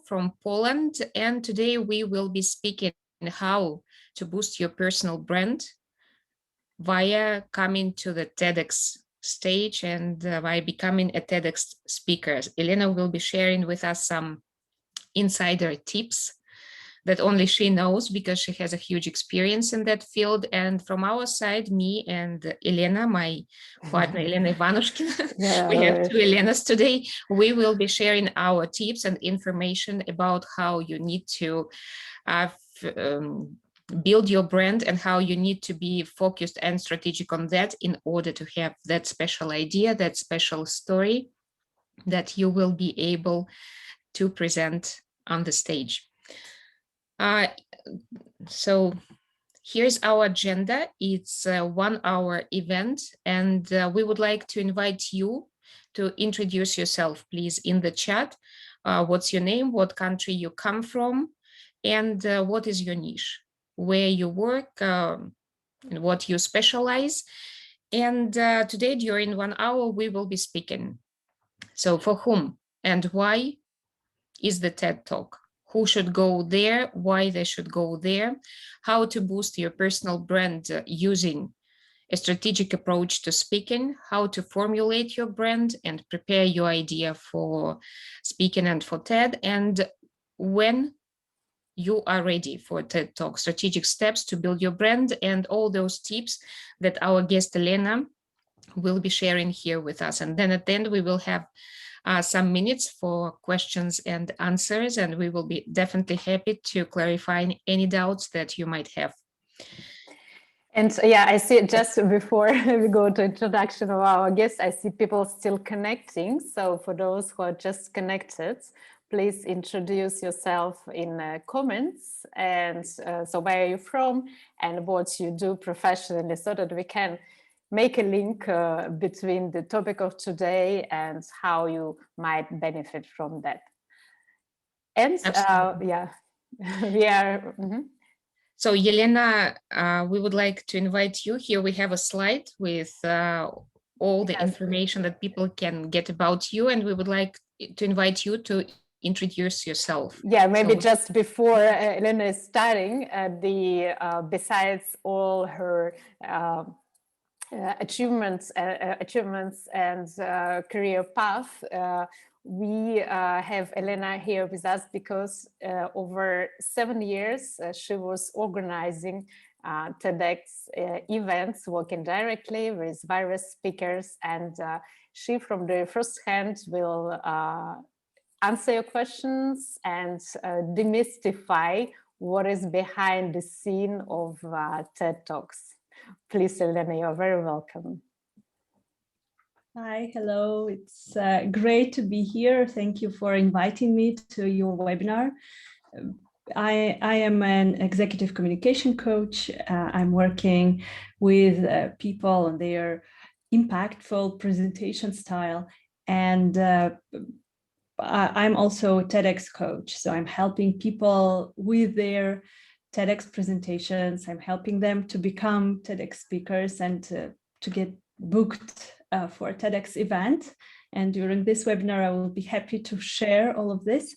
from Poland, and today we will be speaking how to boost your personal brand via coming to the TEDx stage and by becoming a TEDx speaker. Elena will be sharing with us some insider tips that only she knows because she has a huge experience in that field. And from our side, me and Elena, my partner, Elena Ivanushkin, we have two Elenas today. We will be sharing our tips and information about how you need to build your brand and how you need to be focused and strategic on that in order to have that special idea, that special story that you will be able to present on the stage. So here's our agenda. It's a 1-hour event, and we would like to invite you to introduce yourself, please, in the chat. What's your name, what country you come from, and what is your niche, where you work, and what you specialize. And today, during 1 hour, we will be speaking. So for whom and why is the TED Talk? Who should go there, why they should go there, how to boost your personal brand using a strategic approach to speaking, how to formulate your brand and prepare your idea for speaking and for TED, and when you are ready for TED Talk, strategic steps to build your brand, and all those tips that our guest Elena will be sharing here with us. And then at the end, we will have some minutes for questions and answers, and we will be definitely happy to clarify any doubts that you might have. And yeah, I see just before we go to introduction of our guests, I see people still connecting. So for those who are just connected, please introduce yourself in comments, and so where are you from and what you do professionally, so that we can make a link between the topic of today and how you might benefit from that. And yeah, we are. So Yelena, we would like to invite you. Here we have a slide with all the information that people can get about you, and we would like to invite you to introduce yourself. Yeah, maybe just before Elena is starting, besides all her achievements and career path, we have Elena here with us because over 7 years she was organizing TEDx events, working directly with various speakers, and she from the first hand will answer your questions and demystify what is behind the scene of TED Talks. Please, Elena, you're very welcome. Hi, hello. It's great to be here. Thank you for inviting me to your webinar. I am an executive communication coach. I'm working with people on their impactful presentation style, and I'm also a TEDx coach. So I'm helping people with their TEDx presentations. I'm helping them to become TEDx speakers and to get booked for a TEDx event. And during this webinar, I will be happy to share all of this.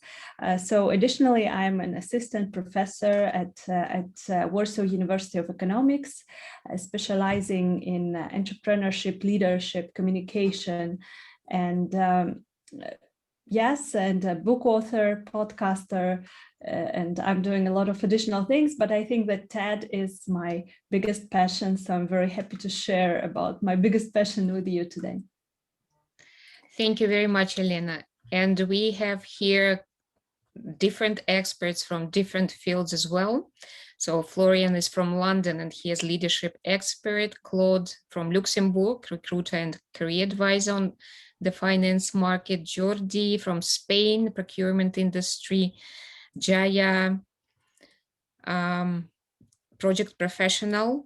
So additionally, I'm an assistant professor at Warsaw University of Economics, specializing in entrepreneurship, leadership, communication, and yes, and a book author, podcaster, and I'm doing a lot of additional things, but I think that TED is my biggest passion. So I'm very happy to share about my biggest passion with you today. Thank you very much, Elena. And we have here different experts from different fields as well. So Florian is from London and he is leadership expert. Claude from Luxembourg, recruiter and career advisor on the finance market. Jordi from Spain, procurement industry. Jaya, project professional.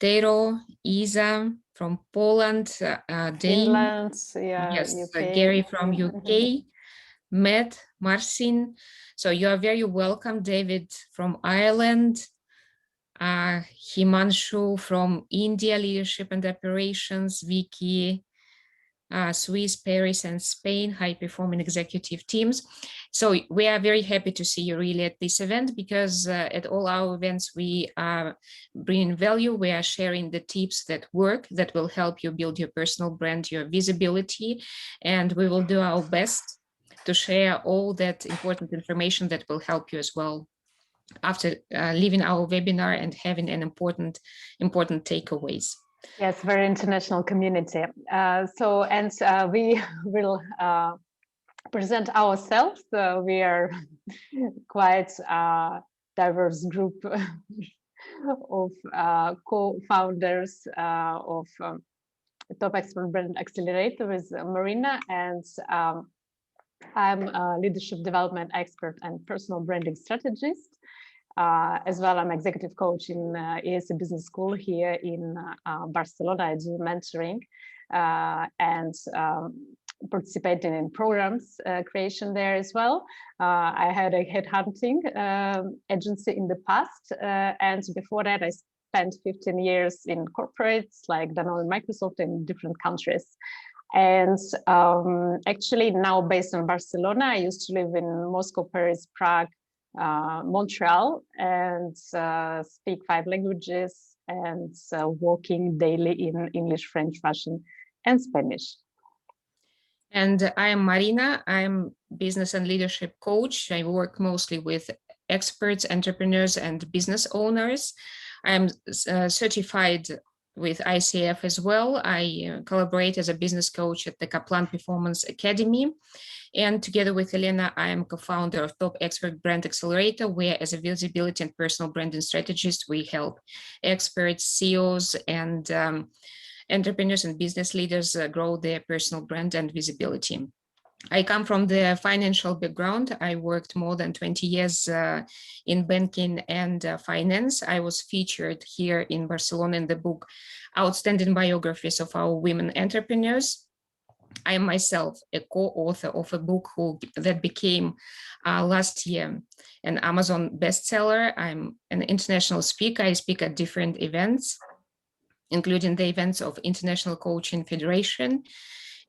Tero, Isa from Poland. Finland, yeah, yes, UK. Gary from UK. Matt, Marcin. So you are very welcome. David from Ireland. Himanshu from India, leadership and operations. Vicky Swiss, Paris, and Spain, high-performing executive teams. So we are very happy to see you really at this event, because at all our events we are bringing value. We are sharing the tips that work, that will help you build your personal brand, your visibility, and we will do our best to share all that important information that will help you as well after leaving our webinar and having an important takeaways. Yes, very international community. We will present ourselves. We are quite a diverse group of co-founders of Top Expert Brand Accelerator with Marina, and I'm a leadership development expert and personal branding strategist. As well, I'm executive coach in ESA Business School here in Barcelona. I do mentoring and participating in programs creation there as well. I had a headhunting agency in the past, and before that I spent 15 years in corporates like Danone and Microsoft in different countries. And actually now based in Barcelona. I used to live in Moscow, Paris, Prague, Montreal, and speak 5 languages, and working daily in English, French, Russian, and Spanish. And I am Marina. I'm business and leadership coach. I work mostly with experts, entrepreneurs, and business owners. I'm certified with ICF as well. I collaborate as a business coach at the Kaplan Performance Academy. And together with Elena, I am co-founder of Top Expert Brand Accelerator, where as a visibility and personal branding strategist, we help experts, CEOs, and entrepreneurs and business leaders grow their personal brand and visibility. I come from the financial background. I worked more than 20 years in banking and finance. I was featured here in Barcelona in the book Outstanding Biographies of Our Women Entrepreneurs. I am myself a co-author of a book that became last year an Amazon bestseller. I'm an international speaker. I speak at different events, including the events of International Coaching Federation.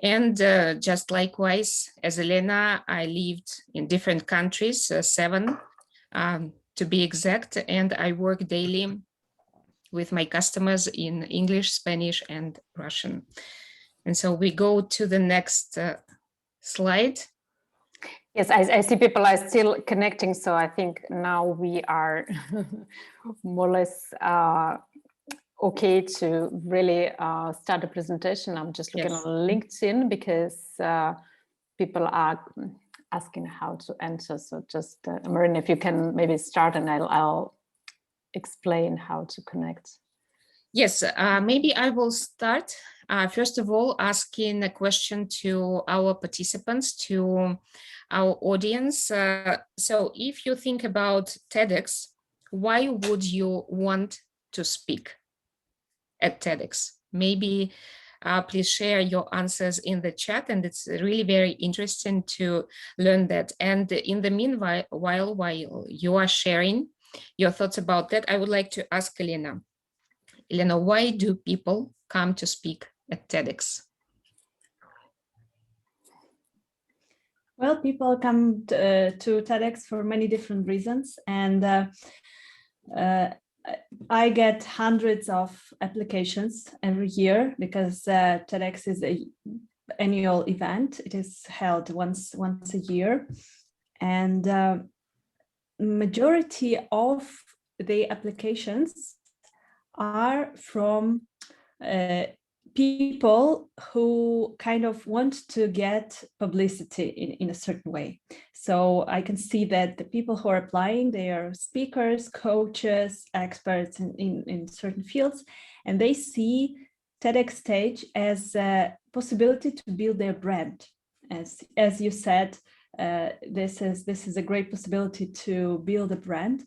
And just likewise, as Elena, I lived in different countries, 7 to be exact, and I work daily with my customers in English, Spanish, and Russian. And so we go to the next slide. Yes, I see people are still connecting, so I think now we are more or less okay to really start the presentation. I'm just looking on LinkedIn because people are asking how to enter. So just, Marina, if you can maybe start, and I'll explain how to connect. Yes, maybe I will start. First of all, asking a question to our participants, to our audience. So if you think about TEDx, why would you want to speak at TEDx? Maybe please share your answers in the chat, and it's really very interesting to learn that. And in the meanwhile, while you are sharing your thoughts about that, I would like to ask Elena. Elena, why do people come to speak at TEDx? Well, people come to TEDx for many different reasons, and I get hundreds of applications every year because TEDx is an annual event. It is held once a year, and majority of the applications are from people who kind of want to get publicity in a certain way. So I can see that the people who are applying, they are speakers, coaches, experts in certain fields, and they see TEDx stage as a possibility to build their brand. As you said, this is a great possibility to build a brand.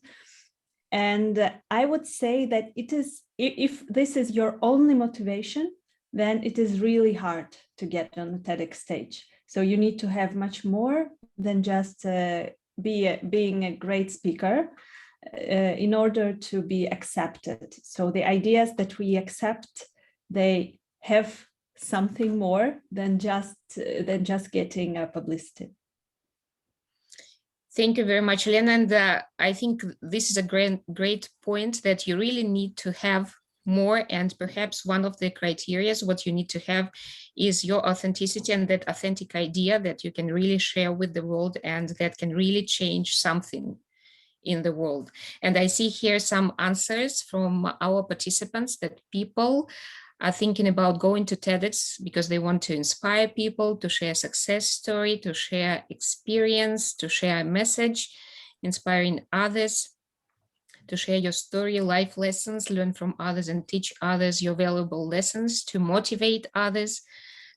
And I would say that it is, if this is your only motivation, then it is really hard to get on the TEDx stage. So you need to have much more than just being a great speaker in order to be accepted. So the ideas that we accept, they have something more than just getting publicity. Thank you very much, Elena. And I think this is a great point, that you really need to have more, and perhaps one of the criteria what you need to have is your authenticity, and that authentic idea that you can really share with the world and that can really change something in the world. And I see here some answers from our participants, that people are thinking about going to TEDx because they want to inspire people, to share success story, to share experience, to share a message, inspiring others, to share your story, life lessons, learn from others and teach others your valuable lessons, to motivate others,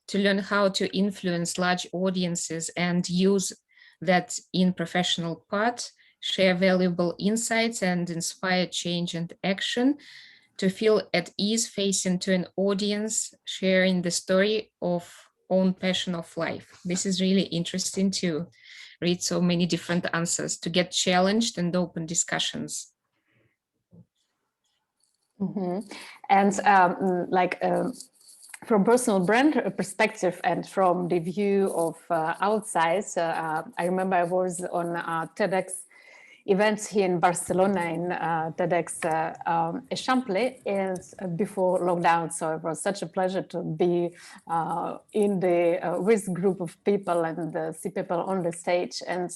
to learn how to influence large audiences and use that in professional part, share valuable insights and inspire change and action, to feel at ease facing to an audience, sharing the story of own passion of life. This is really interesting to read so many different answers, to get challenged and open discussions. And from personal brand perspective and from the view of outside, I remember I was on TEDx events here in Barcelona, in TEDx Eixample, and before lockdown. So it was such a pleasure to be in the with group of people and see people on the stage. And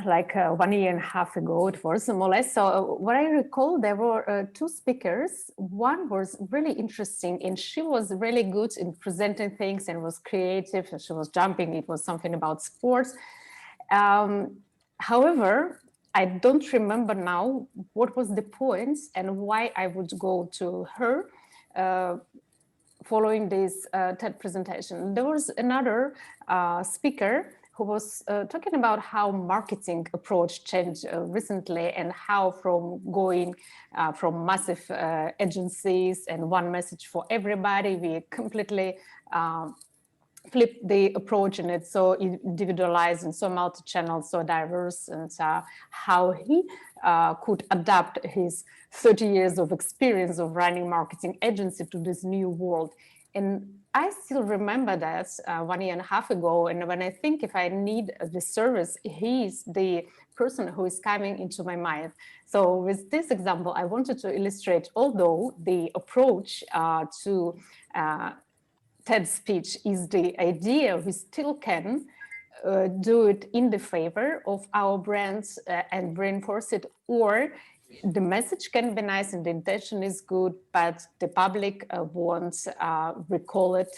like 1 year and a half ago, it was more or less. So what I recall, there were two speakers. One was really interesting, and she was really good in presenting things and was creative, and she was jumping. It was something about sports. However, I don't remember now what was the point and why I would go to her following this TED presentation. There was another speaker who was talking about how marketing approach changed recently, and how from going from massive agencies and one message for everybody, we completely flip the approach, and it's so individualized and so multi-channel, so diverse, and how he could adapt his 30 years of experience of running marketing agency to this new world. And I still remember that 1 year and a half ago, and when I think if I need the service, he's the person who is coming into my mind. So with this example, I wanted to illustrate, although the approach to TED speech is the idea, we still can do it in the favor of our brands and reinforce it, or the message can be nice and the intention is good, but the public won't recall it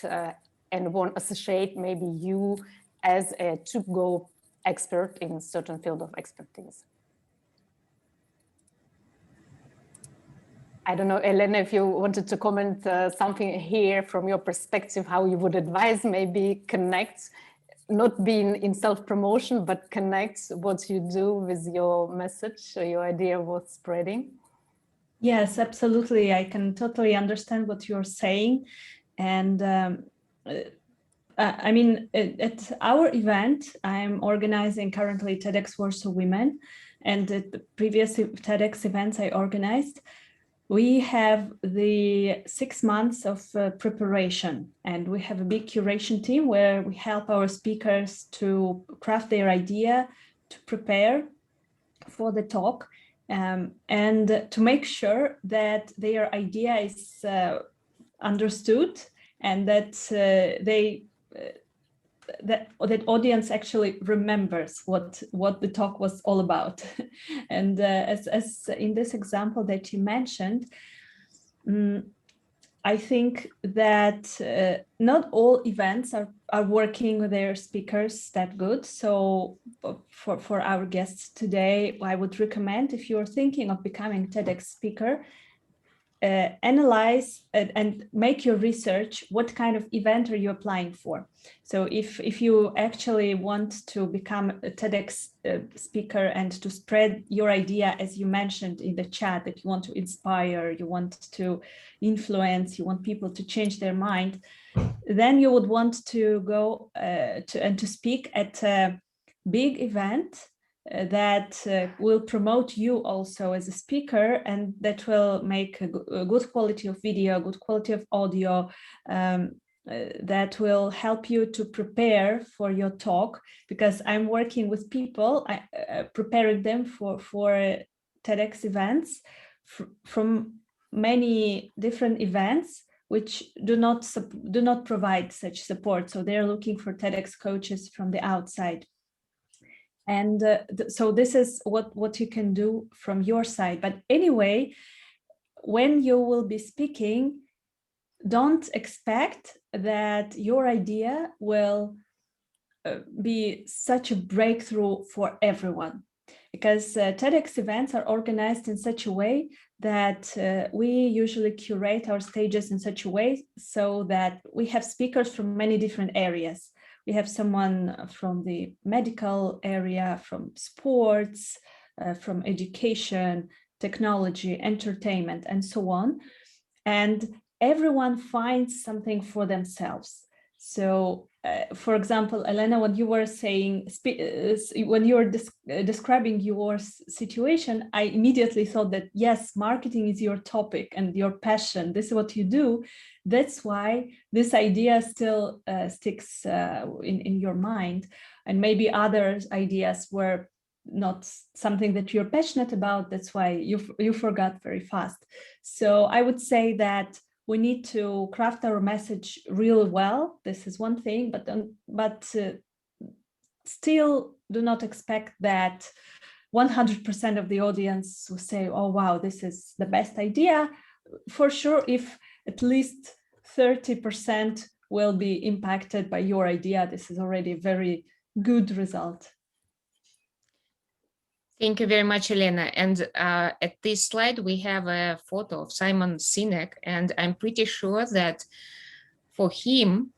and won't associate maybe you as a to-go expert in a certain field of expertise. I don't know, Elena, if you wanted to comment something here from your perspective, how you would advise maybe connect, not being in self-promotion, but connect what you do with your message, or your idea worth spreading. Yes, absolutely. I can totally understand what you're saying. And I mean, at our event, I'm organizing currently TEDxWarsawWomen, and at the previous TEDx events I organized, we have the 6 months of preparation, and we have a big curation team where we help our speakers to craft their idea, to prepare for the talk, and to make sure that their idea is understood, and that that audience actually remembers what the talk was all about. And as in this example that you mentioned, I think that not all events are working with their speakers that good. So for our guests today, I would recommend, if you're thinking of becoming a TEDx speaker, analyze and make your research. What kind of event are you applying for? So if you actually want to become a TEDx speaker and to spread your idea, as you mentioned in the chat, that you want to inspire, you want to influence, you want people to change their mind, then you would want to go to speak at a big event that will promote you also as a speaker, and that will make a good quality of video, good quality of audio, that will help you to prepare for your talk, because I'm working with people, preparing them for TEDx events from many different events which do not provide such support. So they're looking for TEDx coaches from the outside. And so this is what you can do from your side. But anyway, when you will be speaking, don't expect that your idea will be such a breakthrough for everyone, because TEDx events are organized in such a way that we usually curate our stages in such a way so that we have speakers from many different areas. We have someone from the medical area, from sports, from education, technology, entertainment, and so on. And everyone finds something for themselves. So, for example, Elena, when you were saying, when you were describing your situation, I immediately thought that, yes, marketing is your topic and your passion. This is what you do. That's why this idea still sticks in your mind. And maybe other ideas were not something that you're passionate about. That's why you forgot very fast. So I would say that we need to craft our message really well. This is one thing, but still do not expect that 100% of the audience will say, oh, wow, this is the best idea. For sure, if at least 30% will be impacted by your idea, this is already a very good result. Thank you very much, Elena. And at this slide, we have a photo of Simon Sinek, and I'm pretty sure that for him,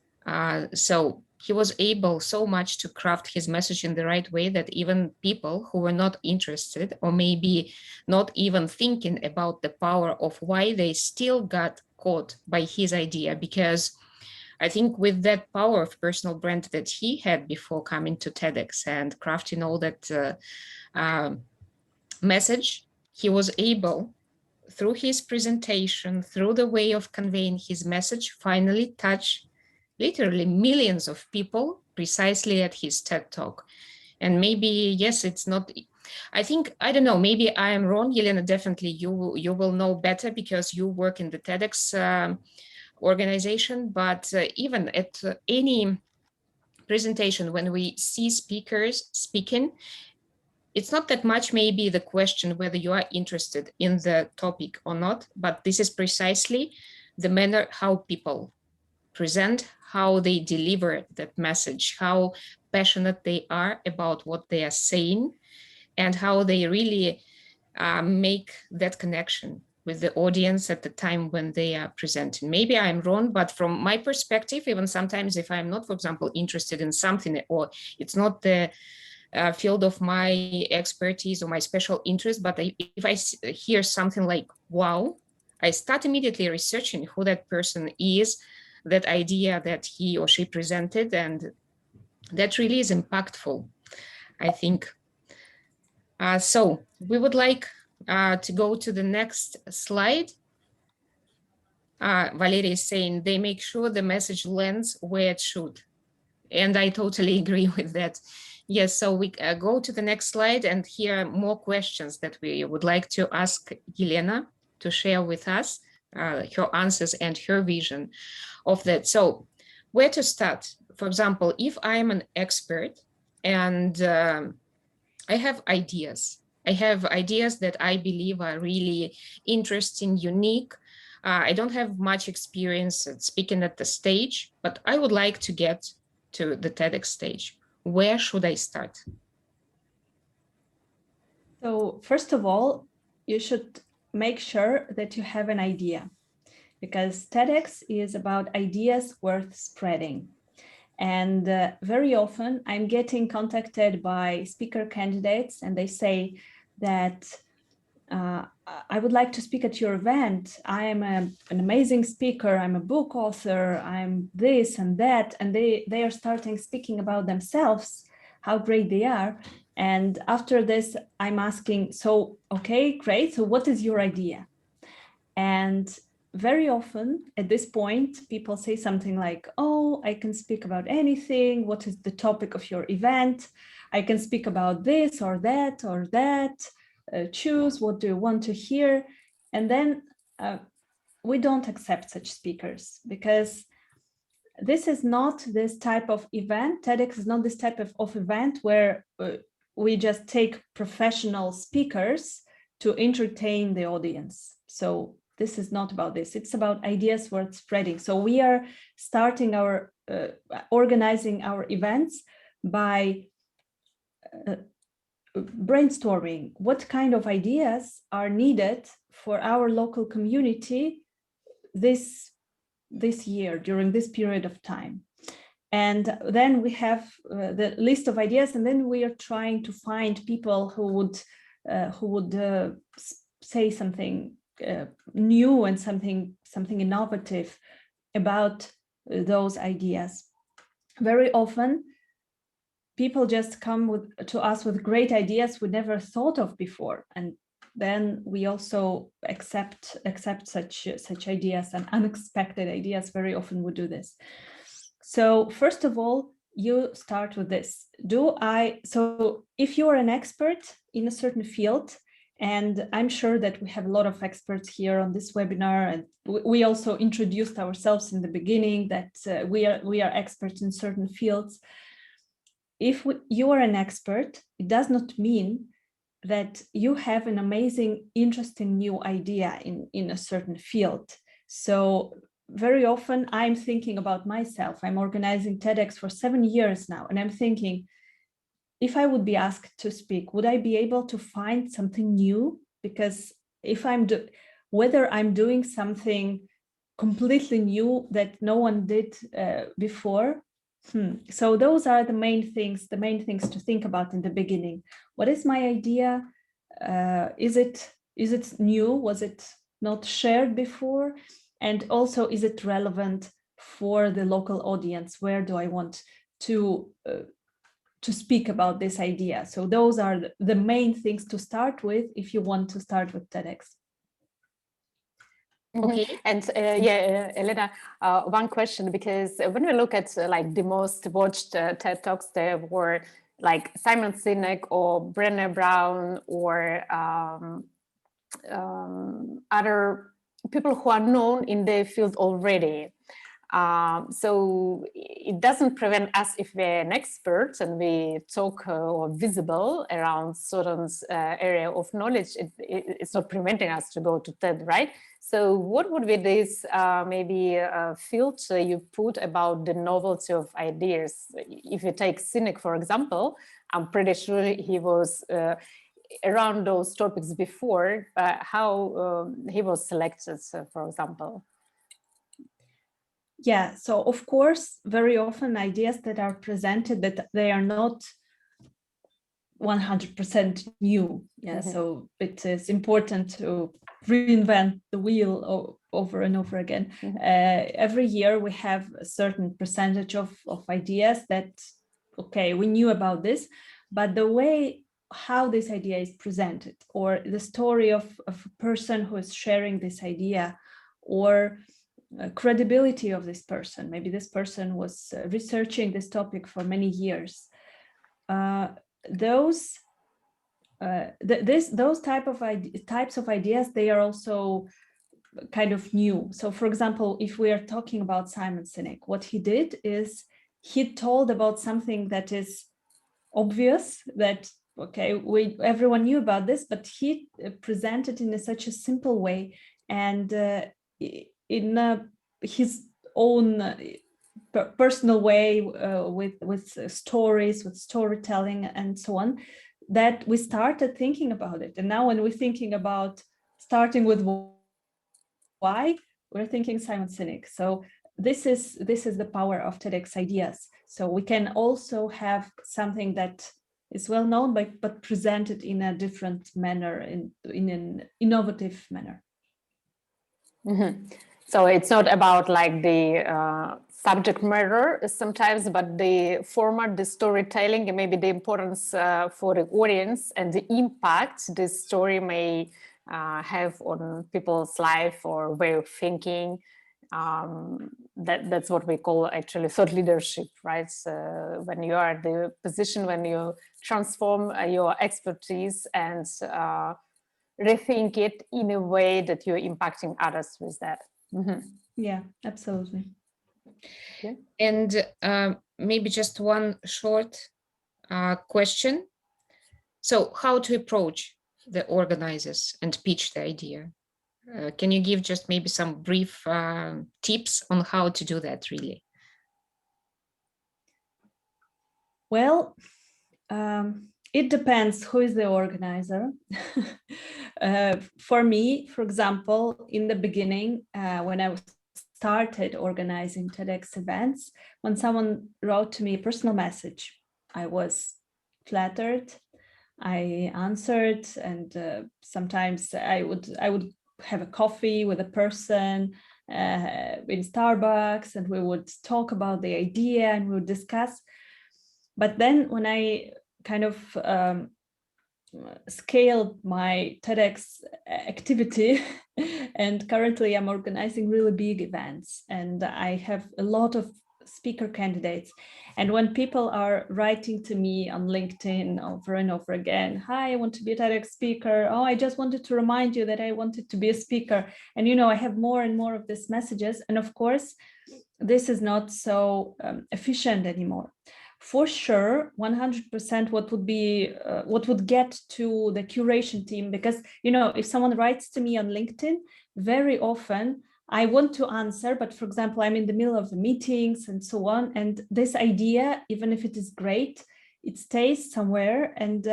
so he was able so much to craft his message in the right way that even people who were not interested, or maybe not even thinking about the power of why, they still got caught by his idea, because I think with that power of personal brand that he had before coming to TEDx and crafting all that message, he was able, through his presentation, through the way of conveying his message, finally touch literally millions of people precisely at his TED Talk. And maybe, yes, it's not, I think, I don't know, maybe I am wrong, Yelena, definitely you will know better because you work in the TEDx organization, but even at any presentation, when we see speakers speaking, it's not that much maybe the question whether you are interested in the topic or not, but this is precisely the manner how people present, how they deliver that message, how passionate they are about what they are saying, and how they really make that connection with the audience at the time when they are presenting. Maybe I'm wrong, but from my perspective, even sometimes if I'm not, for example, interested in something, or it's not the field of my expertise or my special interest, but if I hear something like, wow, I start immediately researching who that person is, that idea that he or she presented, and that really is impactful, I think. So we would like to go to the next slide. Valeria is saying they make sure the message lands where it should. And I totally agree with that. Yes, so we go to the next slide, and here are more questions that we would like to ask Yelena to share with us, her answers and her vision of that. So where to start? For example, if I'm an expert and I have ideas that I believe are really interesting, unique. I don't have much experience at speaking at the stage, but I would like to get to the TEDx stage. Where should I start? So first of all, you should make sure that you have an idea, because TEDx is about ideas worth spreading. And very often I'm getting contacted by speaker candidates, and they say that I would like to speak at your event. I am an amazing speaker. I'm a book author. I'm this and that. And they are starting speaking about themselves, how great they are. And after this, I'm asking, so, okay, great. So what is your idea? And very often at this point, people say something like, oh, I can speak about anything. What is the topic of your event? I can speak about this or that or that. Choose, what do you want to hear? And then we don't accept such speakers, because this is not this type of event. TEDx is not this type of event where we just take professional speakers to entertain the audience. So this is not about this. It's about ideas worth spreading. So we are starting our, organizing our events by brainstorming what kind of ideas are needed for our local community this year, during this period of time. And then we have the list of ideas, and then we are trying to find people who would say something new and something innovative about those ideas. Very often, people just come to us with great ideas we never thought of before, and then we also accept such ideas, and unexpected ideas. Very often we do this. So first of all, you start with this. So if you are an expert in a certain field, and I'm sure that we have a lot of experts here on this webinar, and we also introduced ourselves in the beginning that we are experts in certain fields. If you are an expert, it does not mean that you have an amazing, interesting new idea in a certain field. So very often I'm thinking about myself. I'm organizing TEDx for 7 years now, and I'm thinking, if I would be asked to speak, would I be able to find something new? Because if whether I'm doing something completely new that no one did before. So those are the main things to think about in the beginning. What is my idea? Is it new? Was it not shared before? And also, is it relevant for the local audience? Where do I want to speak about this idea? So those are the main things to start with if you want to start with TEDx. Okay. And Elena, one question, because when we look at like the most watched TED Talks, there were like Simon Sinek or Brené Brown or other people who are known in their field already. So it doesn't prevent us, if we're an expert and we talk or visible around certain area of knowledge, it's not preventing us to go to TED, right? So what would be this maybe filter you put about the novelty of ideas? If you take Sinek, for example, I'm pretty sure he was around those topics before, how he was selected, for example. Yeah, so of course, very often ideas that are presented, that they are not 100% new. Yeah, so it is important to reinvent the wheel over and over again. Every year we have a certain percentage of ideas that, okay, we knew about this, but the way how this idea is presented, or the story of a person who is sharing this idea, or credibility of this person. Maybe this person was researching this topic for many years. Those types of ideas, they are also kind of new. So for example, if we are talking about Simon Sinek, what he did is he told about something that is obvious, that okay, everyone knew about this, but he presented in such a simple way, and in his own personal way, with stories, with storytelling and so on, that we started thinking about it. And now when we're thinking about starting with why, we're thinking Simon Sinek. So this is the power of TEDx ideas. So we can also have something that is well known, but presented in a different manner, in an innovative manner. So it's not about like the subject matter sometimes, but the format, the storytelling, and maybe the importance for the audience and the impact this story may have on people's life or way of thinking. That's what we call actually thought leadership, right? So when you are at the position, when you transform your expertise and rethink it in a way that you're impacting others with that. Yeah, absolutely. Okay. And maybe just one short question. So how to approach the organizers and pitch the idea? Can you give just maybe some brief tips on how to do that really? Well, it depends who is the organizer. For me, for example, in the beginning, when I started organizing TEDx events, when someone wrote to me a personal message, I was flattered. I answered, and sometimes I would have a coffee with a person in Starbucks, and we would talk about the idea and we would discuss. But then when I kind of scaled my TEDx activity, and currently I'm organizing really big events, and I have a lot of speaker candidates. And when people are writing to me on LinkedIn over and over again, hi, I want to be a TEDx speaker. Oh, I just wanted to remind you that I wanted to be a speaker. And, you know, I have more and more of these messages. And of course, this is not so efficient anymore. For sure, 100% what would get to the curation team, because, you know, if someone writes to me on LinkedIn, very often I want to answer, but for example, I'm in the middle of the meetings and so on. And this idea, even if it is great, it stays somewhere. And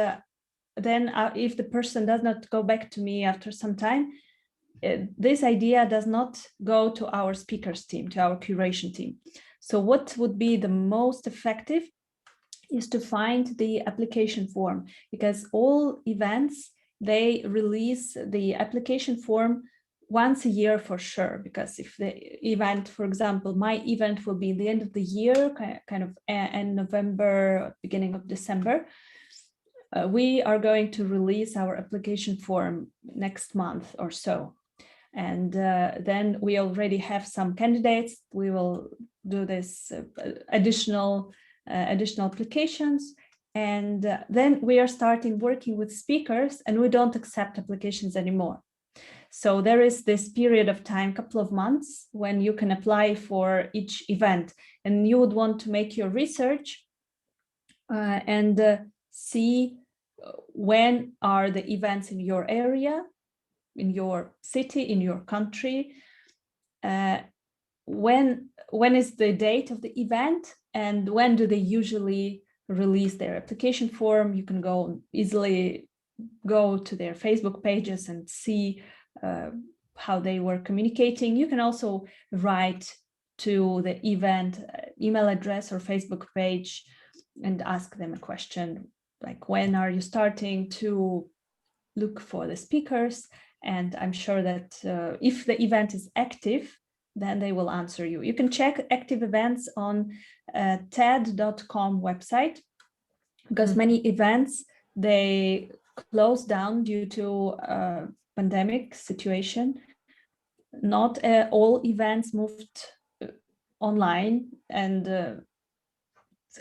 then if the person does not go back to me after some time, this idea does not go to our speakers team, to our curation team. So what would be the most effective is to find the application form, because all events, they release the application form once a year for sure. Because if the event, for example, my event will be the end of the year, kind of end November, beginning of December, we are going to release our application form next month or so. And then we already have some candidates. We will do this additional applications. And then we are starting working with speakers, and we don't accept applications anymore. So there is this period of time, couple of months, when you can apply for each event, and you would want to make your research and see when are the events in your area, in your city, in your country, when is the date of the event, and when do they usually release their application form. You can easily go to their Facebook pages and see how they were communicating. You can also write to the event email address or Facebook page and ask them a question like, when are you starting to look for the speakers? And I'm sure that if the event is active, then they will answer you. You can check active events on TED.com website, because many events, they closed down due to pandemic situation. Not all events moved online and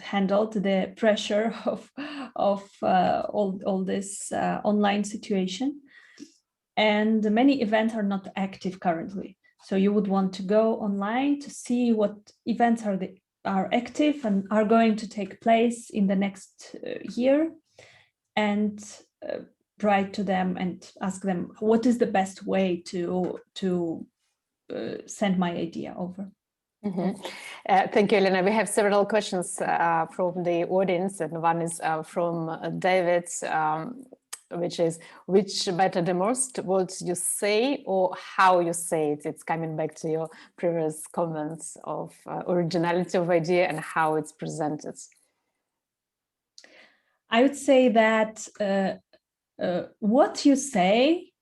handled the pressure of all this online situation. And many events are not active currently. So you would want to go online to see what events are active and are going to take place in the next year, and write to them and ask them what is the best way to send my idea over. Thank you, Elena. We have several questions from the audience, and one is from David, which is, which matter the most, what you say or how you say it? It's coming back to your previous comments of originality of idea and how it's presented. I would say that what you say,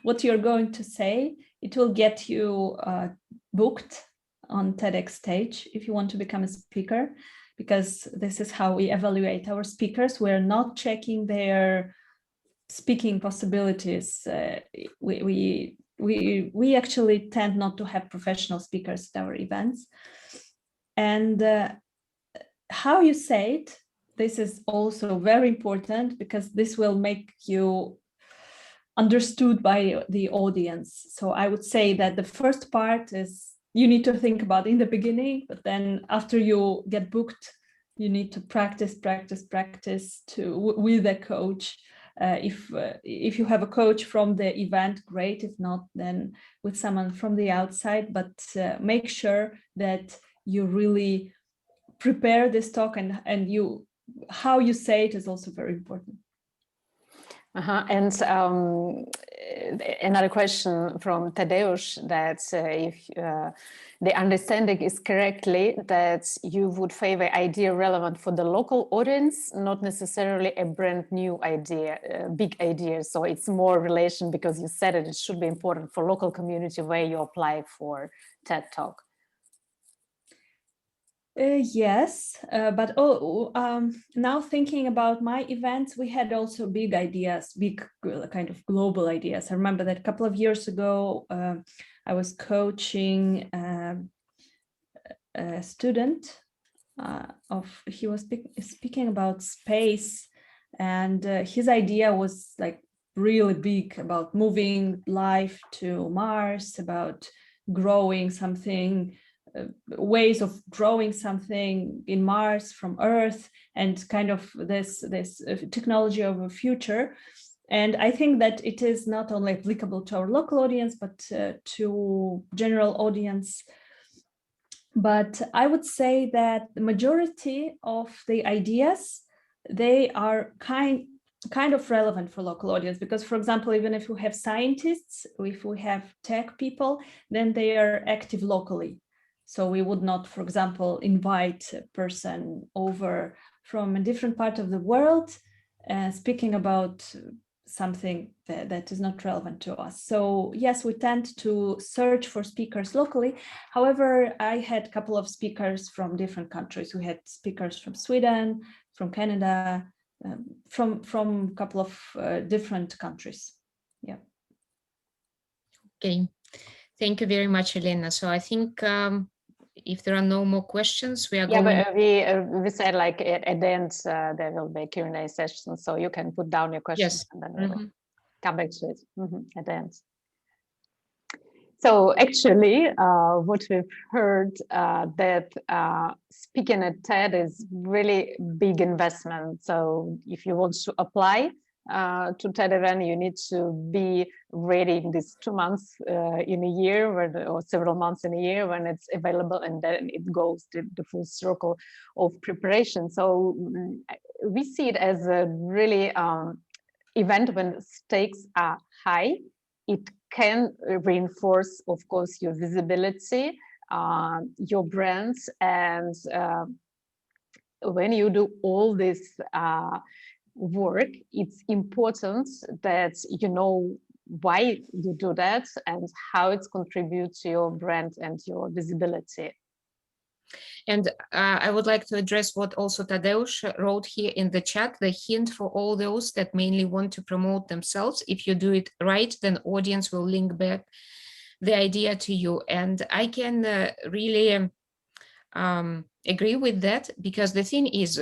what you're going to say, it will get you booked on TEDx stage if you want to become a speaker, because this is how we evaluate our speakers. We're not checking their speaking possibilities. We actually tend not to have professional speakers at our events. And how you say it, this is also very important, because this will make you understood by the audience. So I would say that the first part is you need to think about in the beginning, but then after you get booked, you need to practice with a coach. If you have a coach from the event, great. If not, then with someone from the outside, but make sure that you really prepare this talk, and how you say it is also very important. And another question from Tadeusz, that if the understanding is correctly, that you would favor idea relevant for the local audience, not necessarily a brand new idea, big idea. So it's more relation, because you said it should be important for local community where you apply for TED Talk. Yes, but now thinking about my events, we had also big ideas, big kind of global ideas. I remember that a couple of years ago, I was coaching a student he was speaking about space, and his idea was like really big, about moving life to Mars, about growing something, ways of growing something in Mars from Earth, and kind of this technology of a future. And I think that it is not only applicable to our local audience, but to general audience. But I would say that the majority of the ideas, they are kind of relevant for local audience, because, for example, even if we have scientists, if we have tech people, then they are active locally. So we would not, for example, invite a person over from a different part of the world speaking about something that is not relevant to us. So yes, we tend to search for speakers locally. However, I had a couple of speakers from different countries. We had speakers from Sweden, from Canada, from a couple of different countries. Yeah. Okay. Thank you very much, Elena. So I think if there are no more questions, we are going. Yeah, but we said like at the end there will be a Q&A session, so you can put down your questions. Yes. And then we will come back to it at the end. So actually, what we've heard that speaking at TED is really big investment. So if you want to apply to TED event, you need to be ready in these 2 months in a year, or several months in a year when it's available, and then it goes to the full circle of preparation. So we see it as a really event when stakes are high. It can reinforce, of course, your visibility, your brands, and when you do all this work, it's important that you know why you do that and how it contributes to your brand and your visibility. And I would like to address what also Tadeusz wrote here in the chat, the hint for all those that mainly want to promote themselves. If you do it right, then audience will link back the idea to you. And I can really agree with that, because the thing is,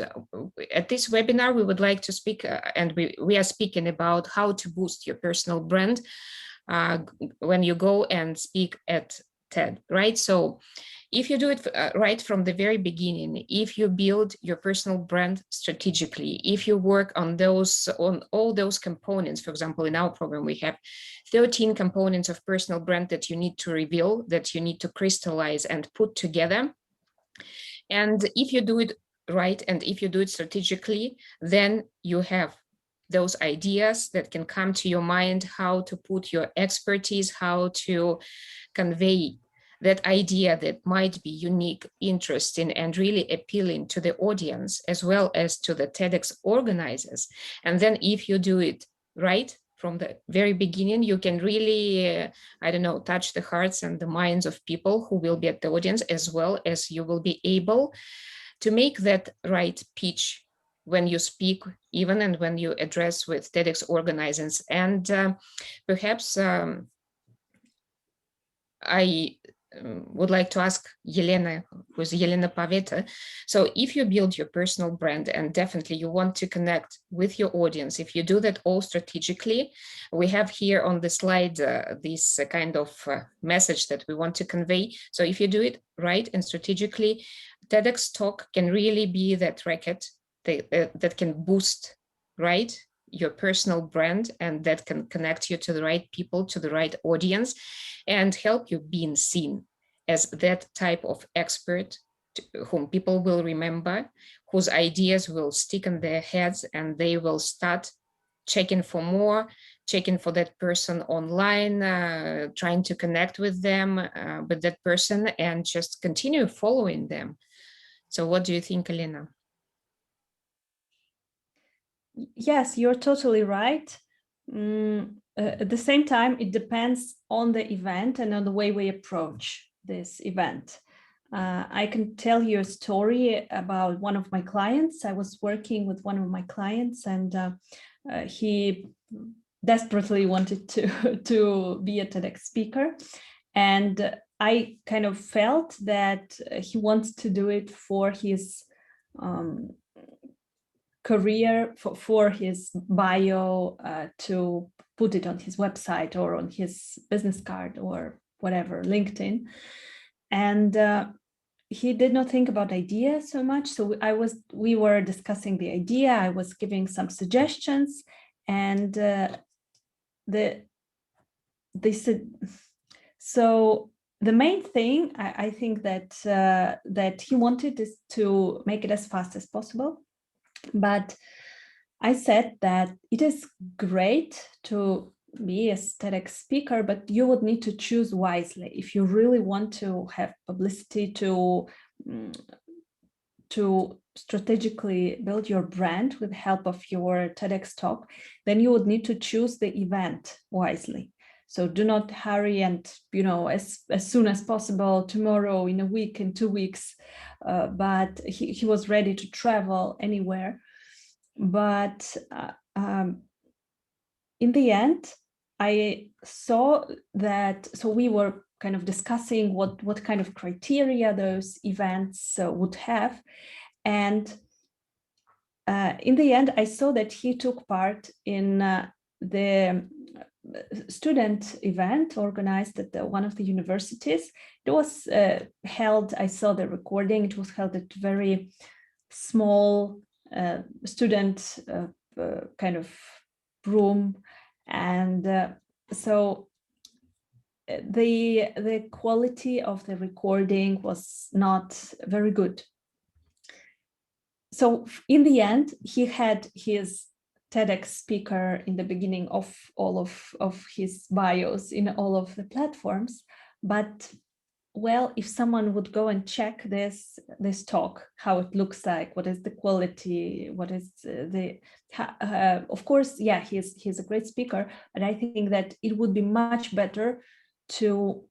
at this webinar, we would like to speak, and we are speaking about how to boost your personal brand when you go and speak at TED, right? So if you do it right from the very beginning, if you build your personal brand strategically, if you work on all those components, for example, in our program, we have 13 components of personal brand that you need to reveal, that you need to crystallize and put together. And if you do it right, and if you do it strategically, then you have those ideas that can come to your mind, how to put your expertise, how to convey that idea that might be unique, interesting, and really appealing to the audience, as well as to the TEDx organizers. And then if you do it right from the very beginning, you can really, I don't know, touch the hearts and the minds of people who will be at the audience, as well as you will be able to make that right pitch when you speak, even and when you address with TEDx organizers. And perhaps I would like to ask Elena, who's Elena Pawęta. So if you build your personal brand and definitely you want to connect with your audience, if you do that all strategically, we have here on the slide this kind of message that we want to convey. So if you do it right and strategically, TEDx Talk can really be that racket that can boost, right, your personal brand, and that can connect you to the right people, to the right audience, and help you being seen as that type of expert whom people will remember, whose ideas will stick in their heads, and they will start checking for more, checking for that person online, trying to connect with them, with that person, and just continue following them. So what do you think, Elena? Yes, you're totally right. At the same time, it depends on the event and on the way we approach this event. I can tell you a story about one of my clients. I was working with one of my clients, and he desperately wanted to be a TEDx speaker. And I kind of felt that he wants to do it for his career, for his bio, to put it on his website or on his business card or whatever, LinkedIn. And he did not think about ideas so much. So we were discussing the idea. I was giving some suggestions, and they said, so the main thing I think that that he wanted is to make it as fast as possible. But I said that it is great to be a TEDx speaker, but you would need to choose wisely. If you really want to have publicity, to strategically build your brand with the help of your TEDx talk, then you would need to choose the event wisely. So do not hurry and, as soon as possible, tomorrow, in a week, in 2 weeks. But he was ready to travel anywhere. But in the end, I saw that, so we were kind of discussing what kind of criteria those events would have. And in the end, I saw that he took part in the student event organized at one of the universities. It was held, I saw the recording, it was held at very small student kind of room. And so the quality of the recording was not very good. So in the end, he had his TEDx speaker in the beginning of all of his bios in all of the platforms. But well, if someone would go and check this talk, how it looks like, what is the quality, what is of course, yeah, he's a great speaker, but I think that it would be much better to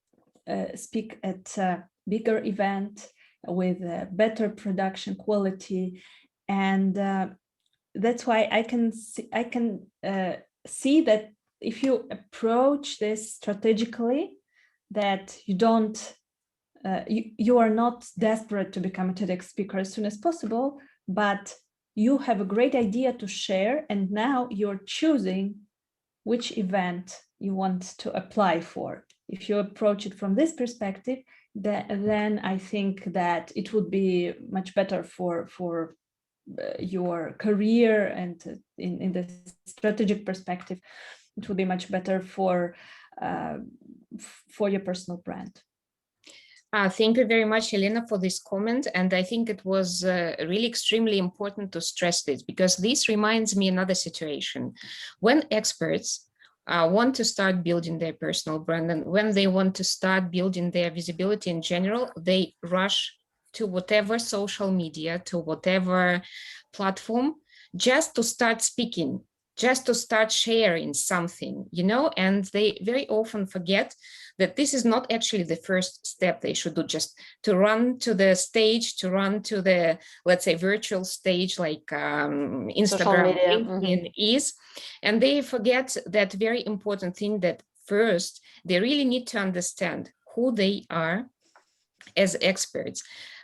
speak at a bigger event with better production quality. And that's why I can see that if you approach this strategically, that you don't you are not desperate to become a TEDx speaker as soon as possible, but you have a great idea to share, and now you're choosing which event you want to apply for. If you approach it from this perspective, then I think that it would be much better for your career, and in the strategic perspective, it would be much better for your personal brand. Thank you very much, Elena, for this comment. And I think it was really extremely important to stress this, because this reminds me another situation. When experts want to start building their personal brand, and when they want to start building their visibility in general, they rush to whatever social media, to whatever platform, just to start speaking, just to start sharing something, you know, and they very often forget that this is not actually the first step they should do, just to run to the stage, to run to the, let's say, virtual stage like Instagram, LinkedIn is. And they forget that very important thing, that first, they really need to understand who they are as experts.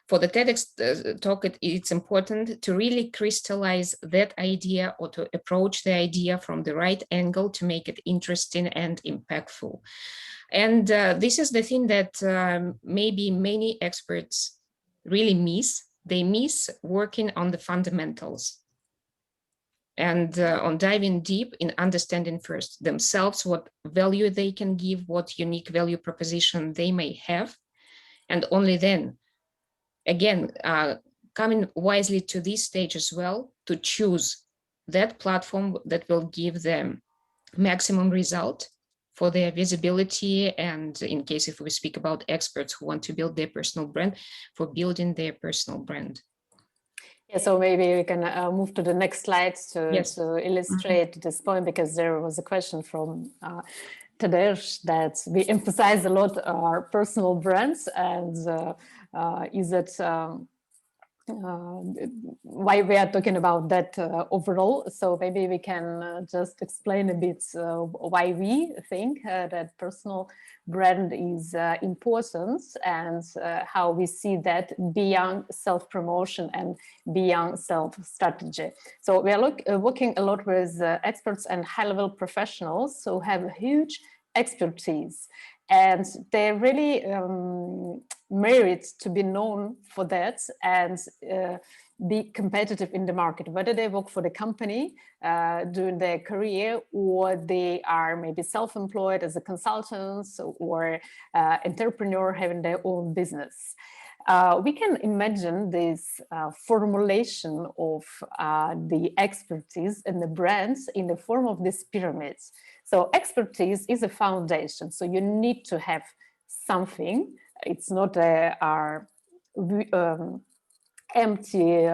For the TEDx talk, it's important to really crystallize that idea, or to approach the idea from the right angle to make it interesting and impactful. And this is the thing that maybe many experts really miss. They miss working on the fundamentals and on diving deep in understanding first themselves, what value they can give, what unique value proposition they may have. And only then, again, coming wisely to this stage as well, to choose that platform that will give them maximum result for their visibility. And in case if we speak about experts who want to build their personal brand, for building their personal brand. Yeah, so maybe we can move to the next slide to, Yes. to illustrate this point, because there was a question from TEDx that we emphasize a lot our personal brands, and is it why we are talking about that overall. So maybe we can just explain a bit why we think that personal brand is important, and how we see that beyond self-promotion and beyond self-strategy. So we are working a lot with experts and high-level professionals who have huge expertise, and they really merit to be known for that and be competitive in the market, whether they work for the company during their career, or they are maybe self-employed as a consultant or entrepreneur having their own business. We can imagine this formulation of the expertise and the brands in the form of these pyramids. So expertise is a foundation. So you need to have something. It's not empty,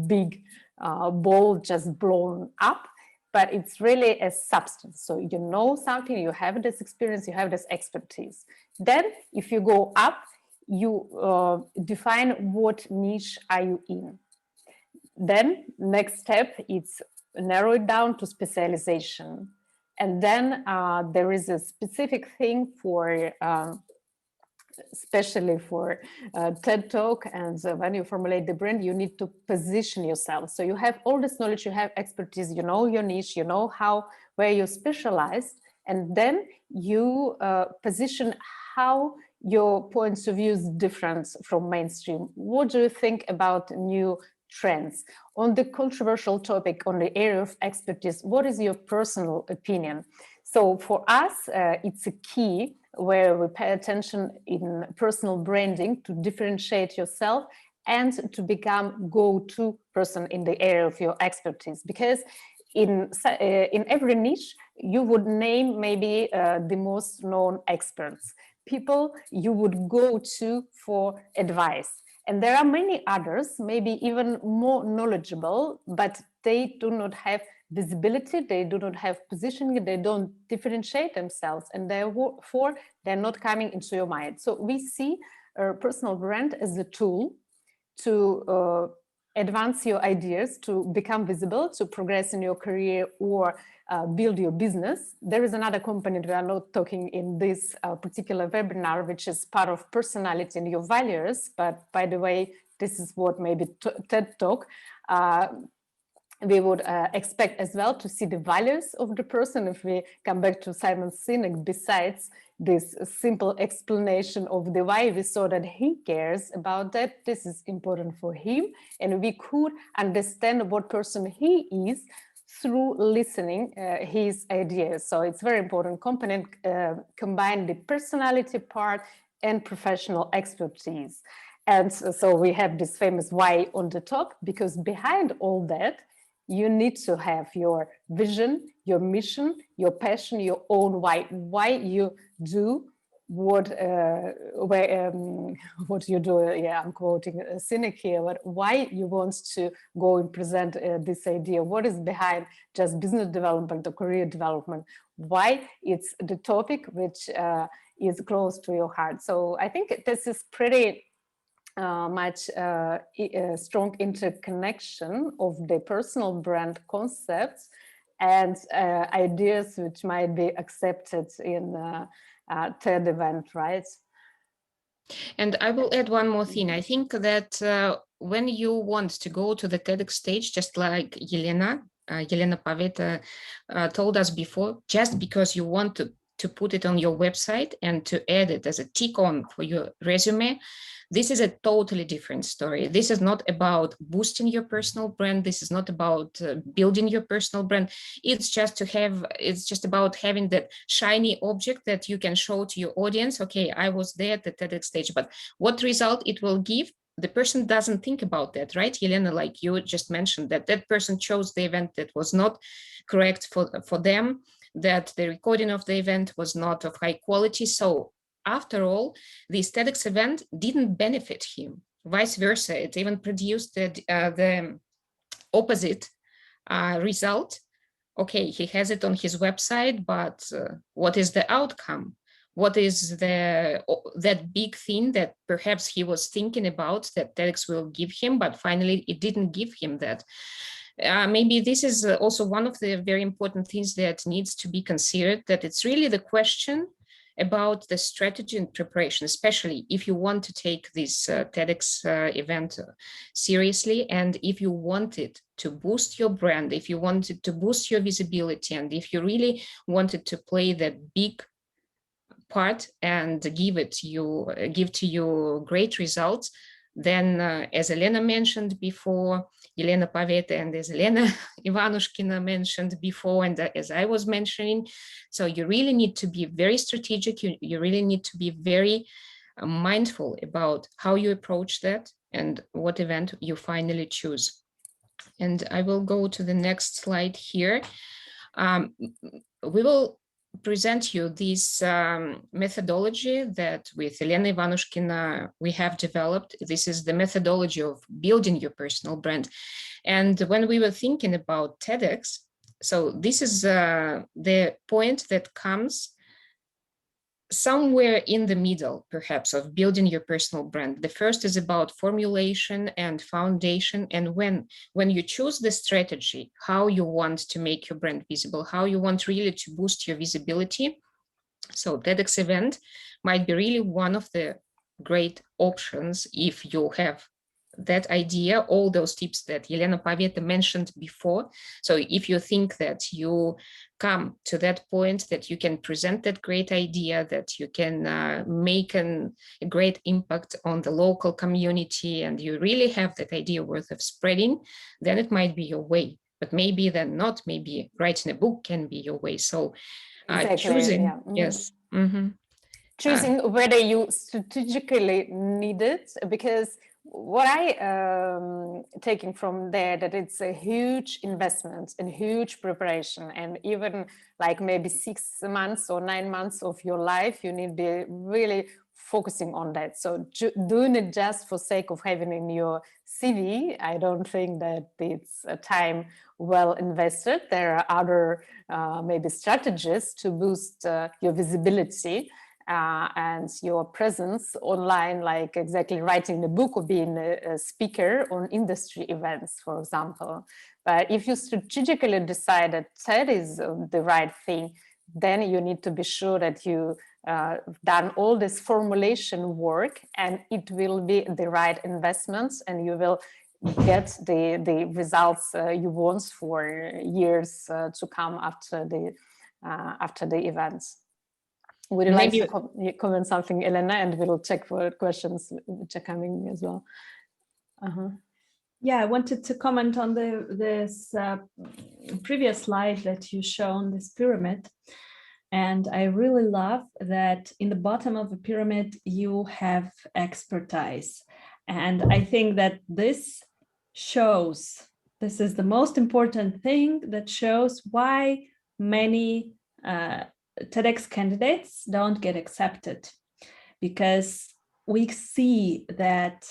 big ball just blown up, but it's really a substance. So you know something, you have this experience, you have this expertise. Then if you go up, you define what niche are you in. Then next step, it's narrow it down to specialization. And then there is a specific thing for, especially for TED Talk, and when you formulate the brand, you need to position yourself. So you have all this knowledge, you have expertise, you know your niche, you know where you specialize, and then you position how your points of view is different from mainstream. What do you think about new trends? On the controversial topic, on the area of expertise, what is your personal opinion? So for us, it's a key where we pay attention in personal branding to differentiate yourself and to become go-to person in the area of your expertise. Because in every niche, you would name maybe the most known experts, people you would go to for advice. And there are many others, maybe even more knowledgeable, but they do not have visibility, they do not have positioning, they don't differentiate themselves, and therefore they're not coming into your mind. So we see a personal brand as a tool to advance your ideas, to become visible, to progress in your career, or build your business. There is another component we are not talking in this particular webinar, which is part of personality and your values. But by the way, this is what maybe TED Talk we would expect as well, to see the values of the person. If we come back to Simon Sinek, besides this simple explanation of the why, we saw that he cares about that. This is important for him. And we could understand what person he is through listening his ideas. So it's very important component, combine the personality part and professional expertise. And so we have this famous why on the top, because behind all that, you need to have your vision, your mission, your passion, your own why you do what you do. Yeah, I'm quoting a cynic here, but why you want to go and present this idea? What is behind just business development or career development? Why it's the topic which is close to your heart. So I think this is pretty much a strong interconnection of the personal brand concepts and ideas which might be accepted in TED event, right? And I will add one more thing. I think that when you want to go to the TEDx stage, just like Elena Pawęta told us before, just because you want to put it on your website and to add it as a tick on for your resume, this is a totally different story. This is not about boosting your personal brand. This is not about building your personal brand. It's just about having that shiny object that you can show to your audience. Okay, I was there at the TEDx stage, but what result it will give, the person doesn't think about that, right? Elena, like you just mentioned, that person chose the event that was not correct for them, that the recording of the event was not of high quality. So after all, this TEDx event didn't benefit him. Vice versa, it even produced the opposite result. Okay, he has it on his website, but what is the outcome? What is that big thing that perhaps he was thinking about that TEDx will give him, but finally it didn't give him that? Maybe this is also one of the very important things that needs to be considered, that it's really the question about the strategy and preparation, especially if you want to take this TEDx event seriously, and if you wanted to boost your brand, if you wanted to boost your visibility, and if you really wanted to play that big part and give to you great results, then as Elena mentioned before, Elena Pawęta, and as Elena Ivanushkina mentioned before, and as I was mentioning, so you really need to be very strategic. You really need to be very mindful about how you approach that and what event you finally choose. And I will go to the next slide here. We will present you this methodology that with Elena Ivanushkina we have developed. This is the methodology of building your personal brand. And when we were thinking about TEDx, so this is the point that comes somewhere in the middle, perhaps, of building your personal brand. The first is about formulation and foundation. And when you choose the strategy, how you want to make your brand visible, how you want really to boost your visibility. So TEDx event might be really one of the great options if you have that idea, all those tips that Elena Pawęta mentioned before. So if you think that you come to that point, that you can present that great idea, that you can make a great impact on the local community, and you really have that idea worth of spreading, then it might be your way. But maybe then not, maybe writing a book can be your way. So exactly, choosing, yeah. yes. Choosing whether you strategically need it, because what I taking from there, that it's a huge investment and huge preparation, and even like maybe 6 months or 9 months of your life, you need to be really focusing on that. So doing it just for sake of having in your CV, I don't think that it's a time well invested. There are other maybe strategies to boost your visibility and your presence online, like exactly writing a book or being a speaker on industry events, for example. But if you strategically decide that TED is the right thing, then you need to be sure that you done all this formulation work, and it will be the right investments, and you will get the results you want for years to come after the events. Would you like to comment something, Elena, and we'll check for questions which are coming as well. Yeah, I wanted to comment on this previous slide that you shown, this pyramid. And I really love that in the bottom of the pyramid, you have expertise. And I think that this is the most important thing, that shows why many TEDx candidates don't get accepted. because we see that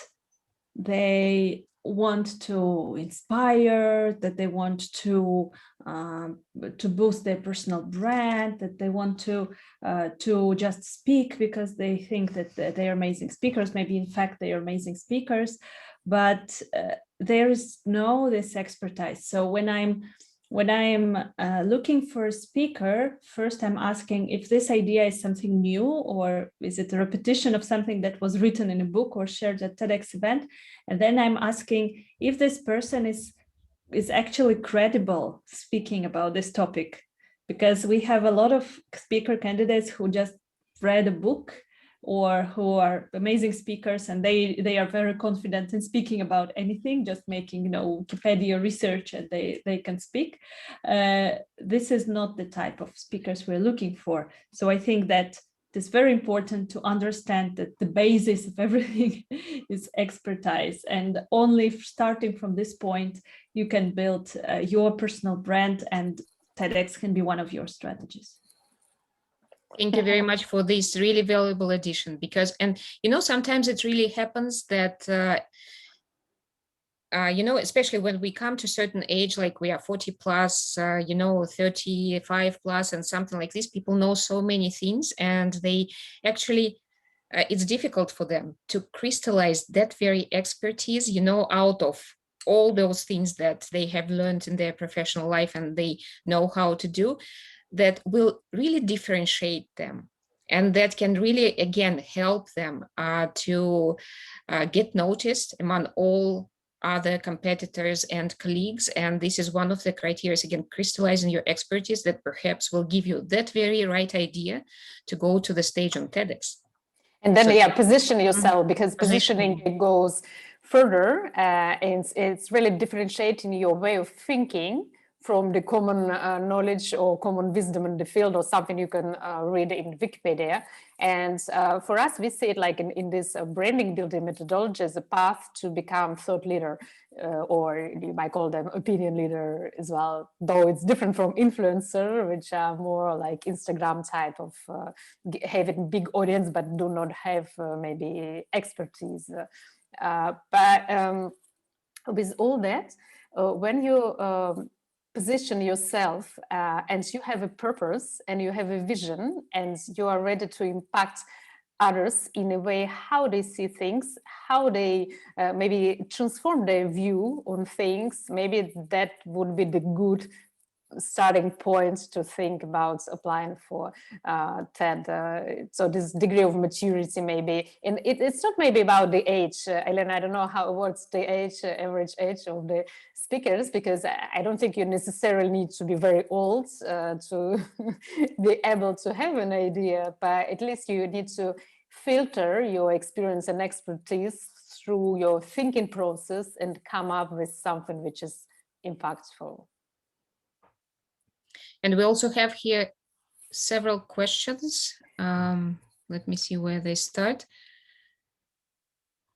they want to inspire, that they want to boost their personal brand, that they want to just speak because they think that they are amazing speakers. Maybe in fact they are amazing speakers, but there is no this expertise. So when I'm looking for a speaker, first I'm asking if this idea is something new, or is it a repetition of something that was written in a book or shared at TEDx event. And then I'm asking if this person is actually credible speaking about this topic, because we have a lot of speaker candidates who just read a book or who are amazing speakers, and they are very confident in speaking about anything, just making Wikipedia research, and they can speak. This is not the type of speakers we're looking for. So I think that it's very important to understand that the basis of everything is expertise, and only starting from this point you can build your personal brand, and TEDx can be one of your strategies. Thank you very much for this really valuable addition, because, and sometimes it really happens that, especially when we come to a certain age, like we are 40 plus, 35 plus and something like this, people know so many things, and they actually, it's difficult for them to crystallize that very expertise, out of all those things that they have learned in their professional life and they know how to do, that will really differentiate them, and that can really, again, help them to get noticed among all other competitors and colleagues. And this is one of the criteria, again, crystallizing your expertise that perhaps will give you that very right idea to go to the stage on TEDx. And then, position yourself, because positioning goes further, and it's really differentiating your way of thinking from the common knowledge or common wisdom in the field, or something you can read in Wikipedia. And for us, we see it like in this branding building methodology as a path to become thought leader, or you might call them opinion leader as well, though it's different from influencer, which are more like Instagram type of having big audience, but do not have maybe expertise. But with all that, when you position yourself and you have a purpose and you have a vision and you are ready to impact others in a way how they see things, how they maybe transform their view on things, maybe that would be the good starting point to think about applying for TED. So this degree of maturity, maybe, and it's not maybe about the age. Elena, I don't know what's the age, average age of the speakers, because I don't think you necessarily need to be very old to be able to have an idea, but at least you need to filter your experience and expertise through your thinking process and come up with something which is impactful. And we also have here several questions. Let me see where they start.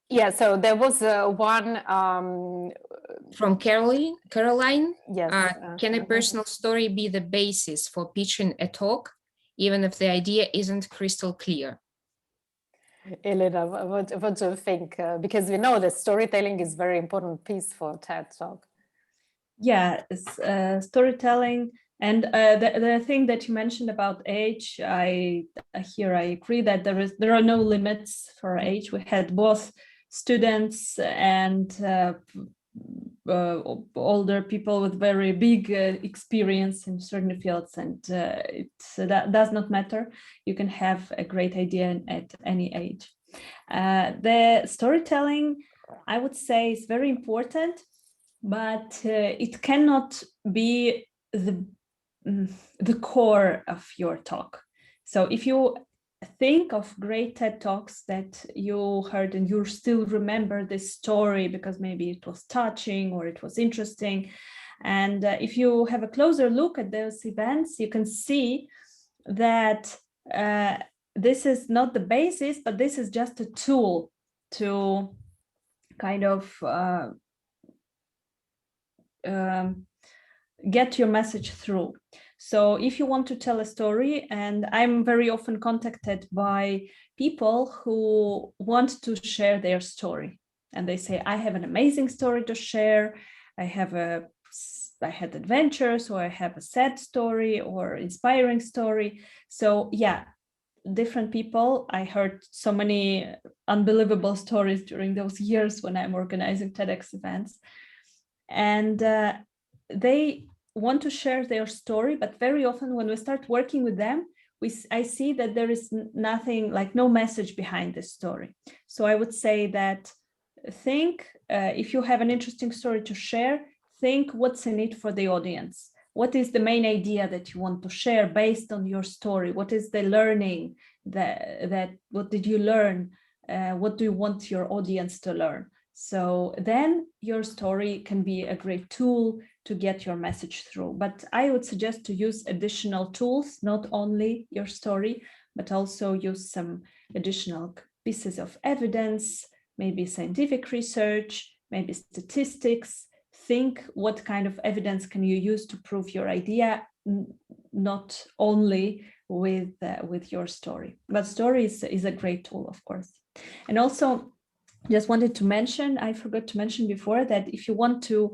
Yeah, so there was one from Caroline. Yes. Can a personal story be the basis for pitching a talk, even if the idea isn't crystal clear? Elena, what do you think? Because we know that storytelling is a very important piece for TED Talk. Yeah, storytelling. And the thing that you mentioned about age, I agree that there are no limits for age. We had both students and older people with very big experience in certain fields, and that does not matter. You can have a great idea at any age. The storytelling, I would say, is very important, but it cannot be the core of your talk. So if you think of great TED Talks that you heard and you still remember this story because maybe it was touching or it was interesting, and if you have a closer look at those events, you can see that this is not the basis, but this is just a tool to kind of get your message through. So if you want to tell a story, and I'm very often contacted by people who want to share their story, and they say, I have an amazing story to share. I had adventures, or I have a sad story or inspiring story. So yeah, different people. I heard so many unbelievable stories during those years when I'm organizing TEDx events. And they want to share their story, but very often when we start working with them, I see that there is nothing, like no message behind this story. So I would say that think, if you have an interesting story to share, think what's in it for the audience. What is the main idea that you want to share based on your story? What is the learning that what did you learn? What do you want your audience to learn? So then your story can be a great tool to get your message through. But I would suggest to use additional tools, not only your story, but also use some additional pieces of evidence, maybe scientific research, maybe statistics. Think what kind of evidence can you use to prove your idea, not only with your story. But story is a great tool, of course. And also, just wanted to mention, I forgot to mention before, that if you want to,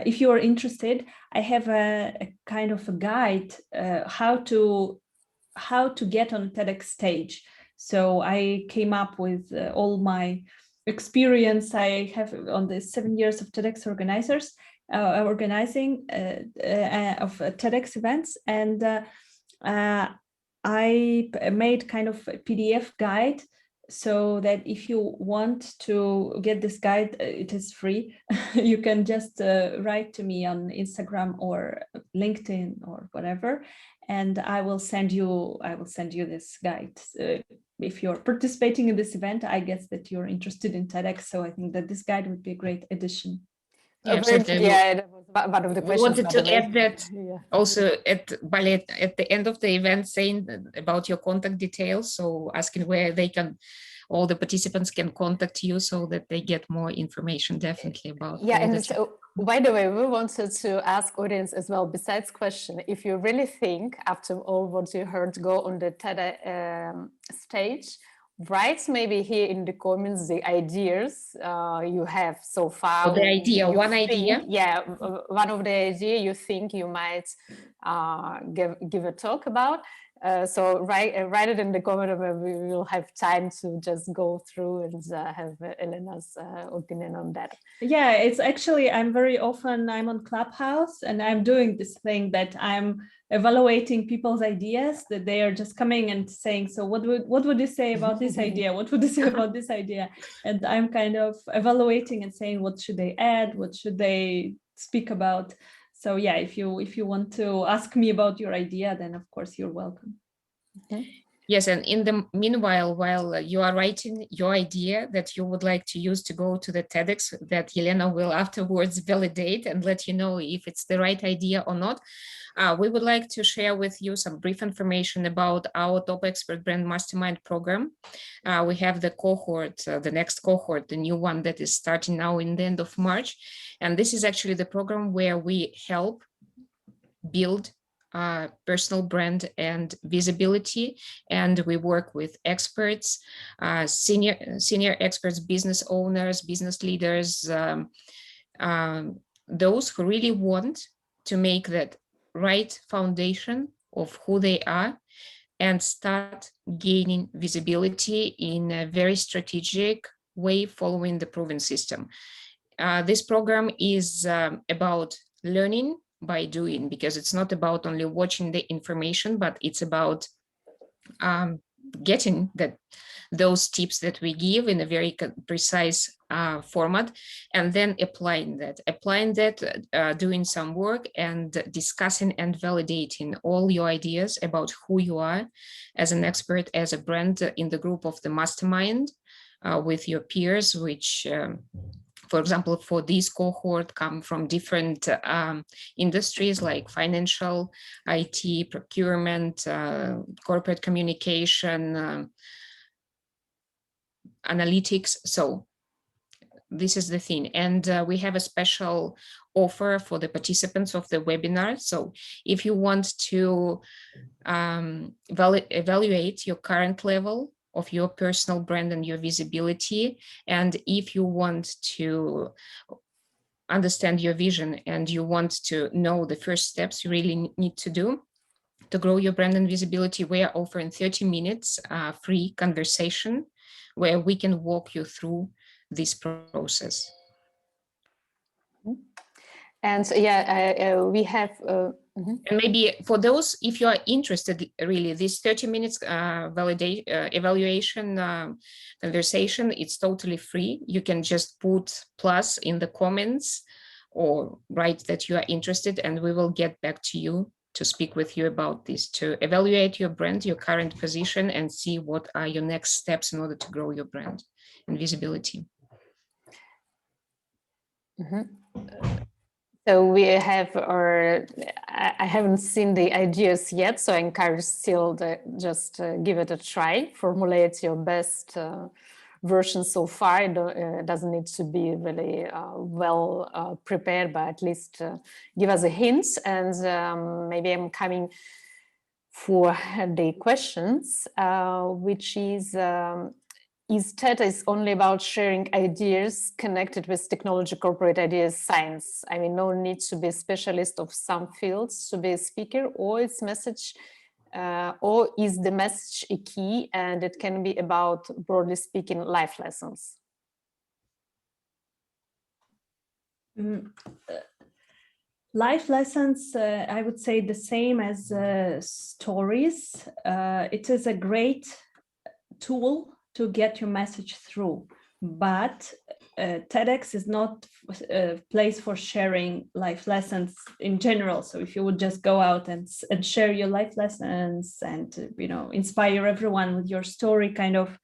if you are interested, I have a kind of a guide how to get on a TEDx stage. So I came up with all my experience I have on the 7 years of TEDx organizing of TEDx events, and I made kind of a PDF guide, so that if you want to get this guide, it is free. You can just write to me on Instagram or LinkedIn or whatever, and I will send you this guide. If you're participating in this event, I guess that you're interested in TEDx, so I think that this guide would be a great addition. Yeah, that was one of the questions. We wanted to add that also at the end of the event, saying about your contact details, so asking where all the participants can contact you, so that they get more information definitely about. Yeah, and so, by the way, we wanted to ask audience as well, besides question, if you really think after all what you heard, go on the TED stage, write maybe here in the comments the ideas you have so far. Oh, the idea, one idea? Yeah, one of the idea you think you might give a talk about. So write it in the comment, and we will have time to just go through and have Elena's opinion on that. Yeah, it's actually, I'm on Clubhouse, and I'm doing this thing that I'm evaluating people's ideas, that they are just coming and saying, so what would you say about this idea? What would you say about this idea? And I'm kind of evaluating and saying, what should they add? What should they speak about? So yeah, if you want to ask me about your idea, then of course you're welcome. Okay. Yes, and in the meanwhile, while you are writing your idea that you would like to use to go to the TEDx, that Yelena will afterwards validate and let you know if it's the right idea or not, we would like to share with you some brief information about our Top Expert Brand Mastermind program. We have the cohort, the next cohort, the new one that is starting now in the end of March. And this is actually the program where we help build personal brand and visibility, and we work with experts, senior experts, business owners, business leaders, those who really want to make that right foundation of who they are and start gaining visibility in a very strategic way, following the proven system. This program is about learning by doing, because it's not about only watching the information, but it's about getting those tips that we give in a very precise format, and then applying that, doing some work and discussing and validating all your ideas about who you are as an expert, as a brand, in the group of the mastermind with your peers, which for example, for this cohort, come from different industries like financial, IT, procurement, corporate communication, analytics. So this is the thing. And we have a special offer for the participants of the webinar. So if you want to evaluate your current level of your personal brand and your visibility, and if you want to understand your vision and you want to know the first steps you really need to do to grow your brand and visibility, we are offering 30 minutes free conversation where we can walk you through this process. And yeah, we have and maybe for those, if you are interested, really, this 30 minutes evaluation conversation, it's totally free. You can just put plus in the comments or write that you are interested, and we will get back to you to speak with you about this, to evaluate your brand, your current position, and see what are your next steps in order to grow your brand and visibility. So we have, or I haven't seen the ideas yet, so I encourage still just give it a try. Formulate your best version so far. It doesn't need to be really well prepared, but at least give us a hint. And maybe I'm coming for the questions, which is TEDx only about sharing ideas connected with technology, corporate ideas, science? I mean, no need to be a specialist of some fields to be a speaker, or its message, or is the message a key and it can be about, broadly speaking, life lessons? Life lessons, I would say the same as stories. It is a great tool to get your message through, but TEDx is not a place for sharing life lessons in general. So if you would just go out and share your life lessons and inspire everyone with your story, kind of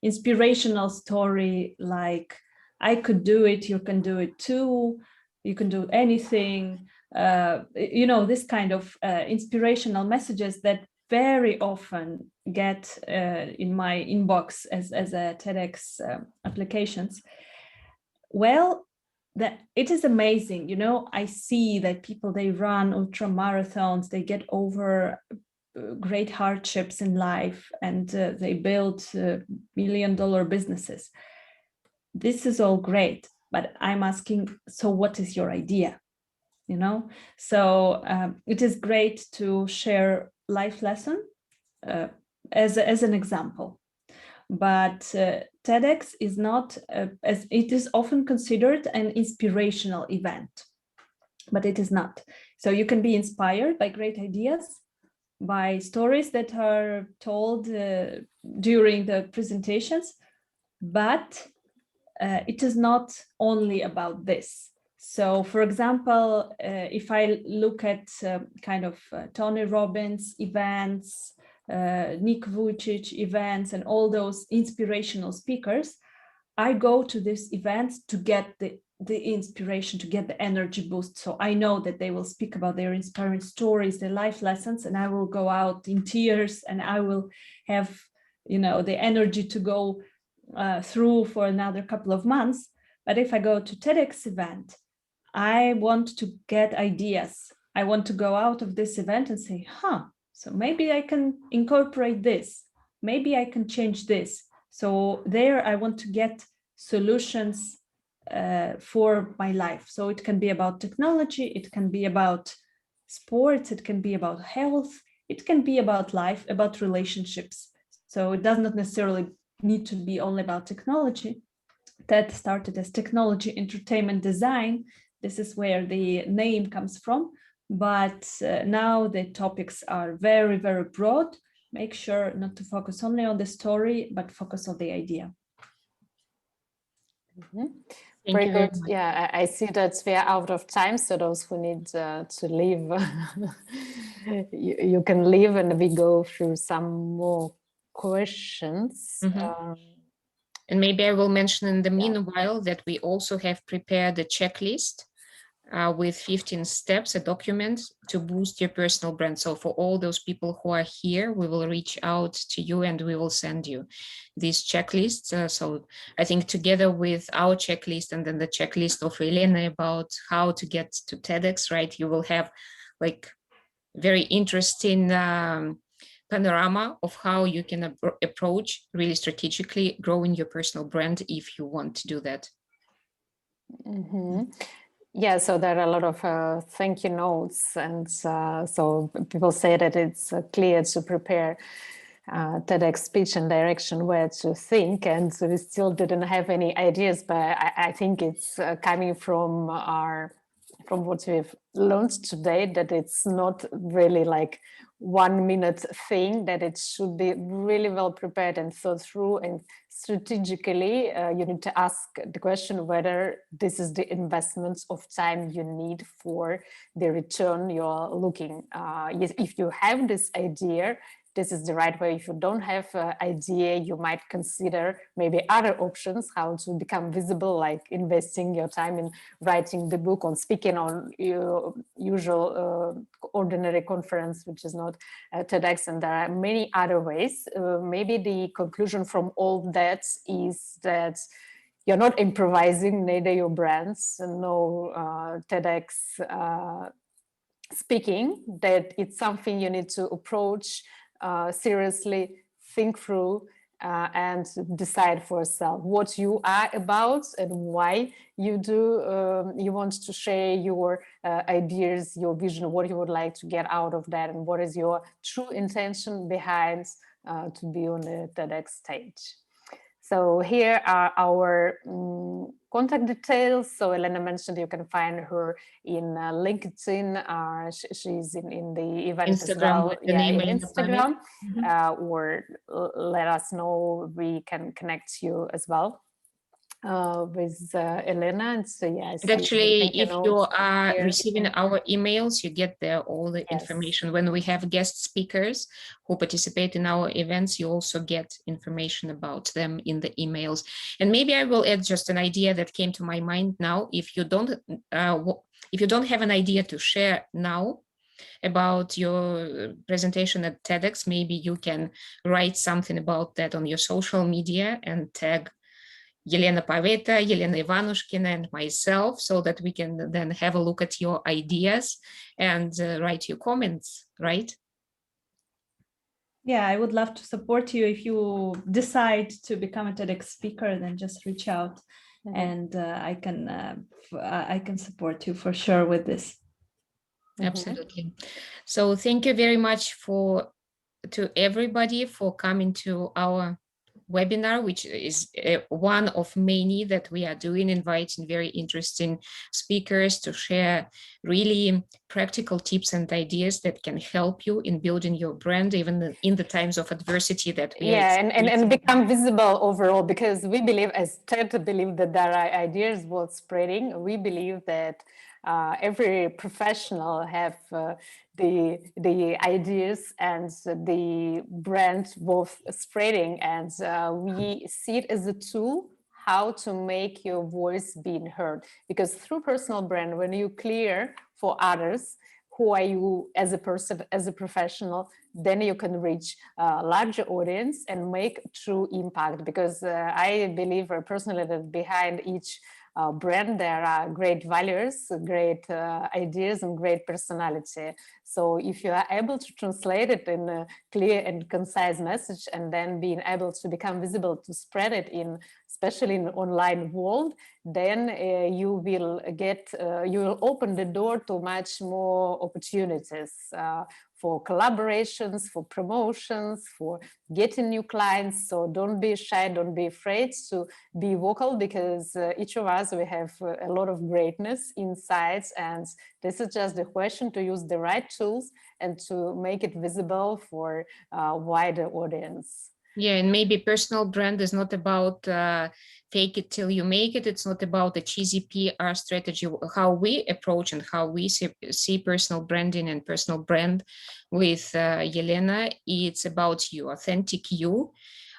inspirational story, like I could do it, you can do it too, you can do anything, this kind of inspirational messages that very often get in my inbox as a TEDx applications. Well, that it is amazing. I see that people, they run ultra marathons, they get over great hardships in life, and they build $1 million businesses. This is all great, but I'm asking, so what is your idea? So it is great to share life lesson as an example, but TEDx is not, as it is often considered an inspirational event, but it is not. So you can be inspired by great ideas, by stories that are told during the presentations, but it is not only about this. So, for example, if I look at Tony Robbins events, Nick Vujicic events, and all those inspirational speakers, I go to these events to get the inspiration, to get the energy boost. So I know that they will speak about their inspiring stories, their life lessons, and I will go out in tears, and I will have, the energy to go through for another couple of months. But if I go to TEDx event, I want to get ideas. I want to go out of this event and say, so maybe I can incorporate this. Maybe I can change this. So there I want to get solutions for my life. So it can be about technology, it can be about sports, it can be about health, it can be about life, about relationships. So it does not necessarily need to be only about technology. That started as technology, entertainment, design. This is where the name comes from. But now the topics are very, very broad. Make sure not to focus only on the story, but focus on the idea. Very good. Yeah, I see that we are out of time. So those who need to leave, you can leave, and we go through some more questions. And maybe I will mention in the meanwhile that we also have prepared a checklist with 15 steps, a document to boost your personal brand. So for all those people who are here, we will reach out to you and we will send you these checklists. So I think together with our checklist and then the checklist of Elena about how to get to TEDx, right, you will have like very interesting panorama of how you can approach really strategically growing your personal brand if you want to do that. Mm-hmm. Yeah, so there are a lot of thank you notes, and so people say that it's clear to prepare TEDx speech and direction where to think, and so we still didn't have any ideas, but I think it's coming from what we've learned today, that it's not really like 1 minute thing, that it should be really well prepared and thought through, and strategically you need to ask the question whether this is the investment of time you need for the return you're looking. If you have this idea, this is the right way. If you don't have an idea, you might consider maybe other options, how to become visible, like investing your time in writing the book, on speaking on your usual ordinary conference, which is not TEDx, and there are many other ways. Maybe the conclusion from all that is that you're not improvising, neither your brands, no TEDx speaking, that it's something you need to approach seriously, think through, and decide for yourself what you are about and why you do. You want to share your ideas, your vision, what you would like to get out of that, and what is your true intention behind to be on the TEDx stage. So here are our contact details. So Elena mentioned you can find her in LinkedIn. She's in the event Instagram, as well. with the name in Instagram. Or let us know. We can connect you as well with Elena. And so yes. And actually, if you are receiving our emails, you get there all the information. When we have guest speakers who participate in our events, you also get information about them in the emails. And maybe I will add just an idea that came to my mind now. If you don't have an idea to share now about your presentation at TEDx, maybe you can write something about that on your social media and tag Elena Pawęta, Elena Ivanushkina, and myself, so that we can then have a look at your ideas and write your comments, right? Yeah, I would love to support you. If you decide to become a TEDx speaker, then just reach out, and I can support you for sure with this. Absolutely. So thank you very much to everybody for coming to our webinar, which is one of many that we are doing, inviting very interesting speakers to share really practical tips and ideas that can help you in building your brand, even in the times of adversity that we are and become visible overall, because we believe, as TED believe, that there are ideas worth spreading. We believe that every professional have the ideas and the brand worth spreading, and we see it as a tool how to make your voice being heard. Because through personal brand, when you clear for others who are you as a person, as a professional, then you can reach a larger audience and make true impact. Because I believe personally that behind each brand there are great values, great ideas, and great personality. So if you are able to translate it in a clear and concise message, and then being able to become visible, to spread it in, especially in the online world, then you will open the door to much more opportunities for collaborations, for promotions, for getting new clients. So don't be shy, don't be afraid to be vocal, because each of us, we have a lot of greatness inside, and this is just the question to use the right tools and to make it visible for a wider audience. Yeah, and maybe personal brand is not about fake it till you make it. It's not about a cheesy PR strategy. How we approach and how we see personal branding and personal brand with Elena, it's about you, authentic you,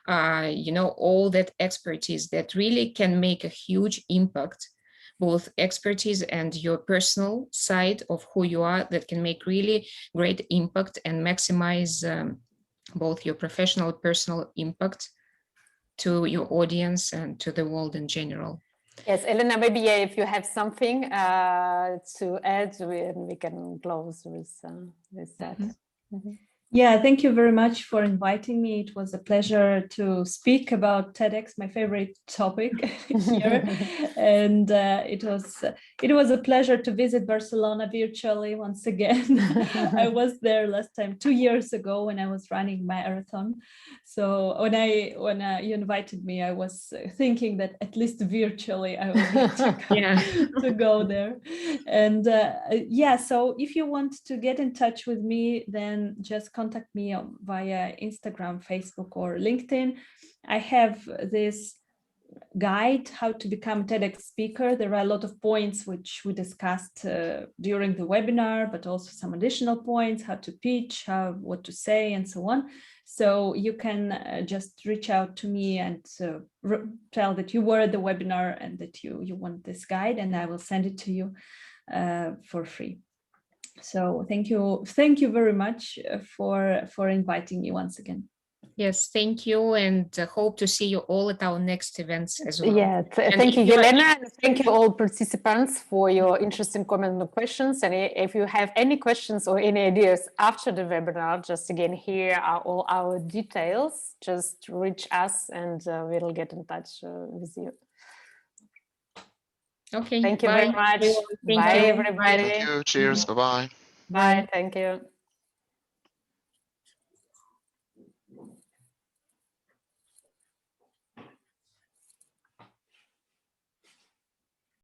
all that expertise that really can make a huge impact both expertise and your personal side of who you are that can make really great impact and maximize both your professional, personal impact to your audience and to the world in general. Yes, Elena, maybe if you have something to add, we can close with that. Mm-hmm. Yeah, thank you very much for inviting me. It was a pleasure to speak about TEDx, my favorite topic here. And it was a pleasure to visit Barcelona virtually once again. I was there last time 2 years ago when I was running marathon. So when you invited me, I was thinking that at least virtually I would get to go there. And yeah, so if you want to get in touch with me, then just contact me via Instagram, Facebook, or LinkedIn. I have this guide, how to become a TEDx speaker. There are a lot of points which we discussed during the webinar, but also some additional points, how to pitch, what to say, and so on. So you can just reach out to me and tell that you were at the webinar and that you want this guide, and I will send it to you for free. So thank you very much for inviting me once again. Yes, thank you, and hope to see you all at our next events as well. Yeah, thank you, Elena, and thank you all participants for your interesting comments and questions. And if you have any questions or any ideas after the webinar, just again, here are all our details. Just reach us and we'll get in touch with you. Okay. Thank you very much. Thank Bye, you. everybody. Thank you. Cheers. Bye-bye. Bye. Thank you.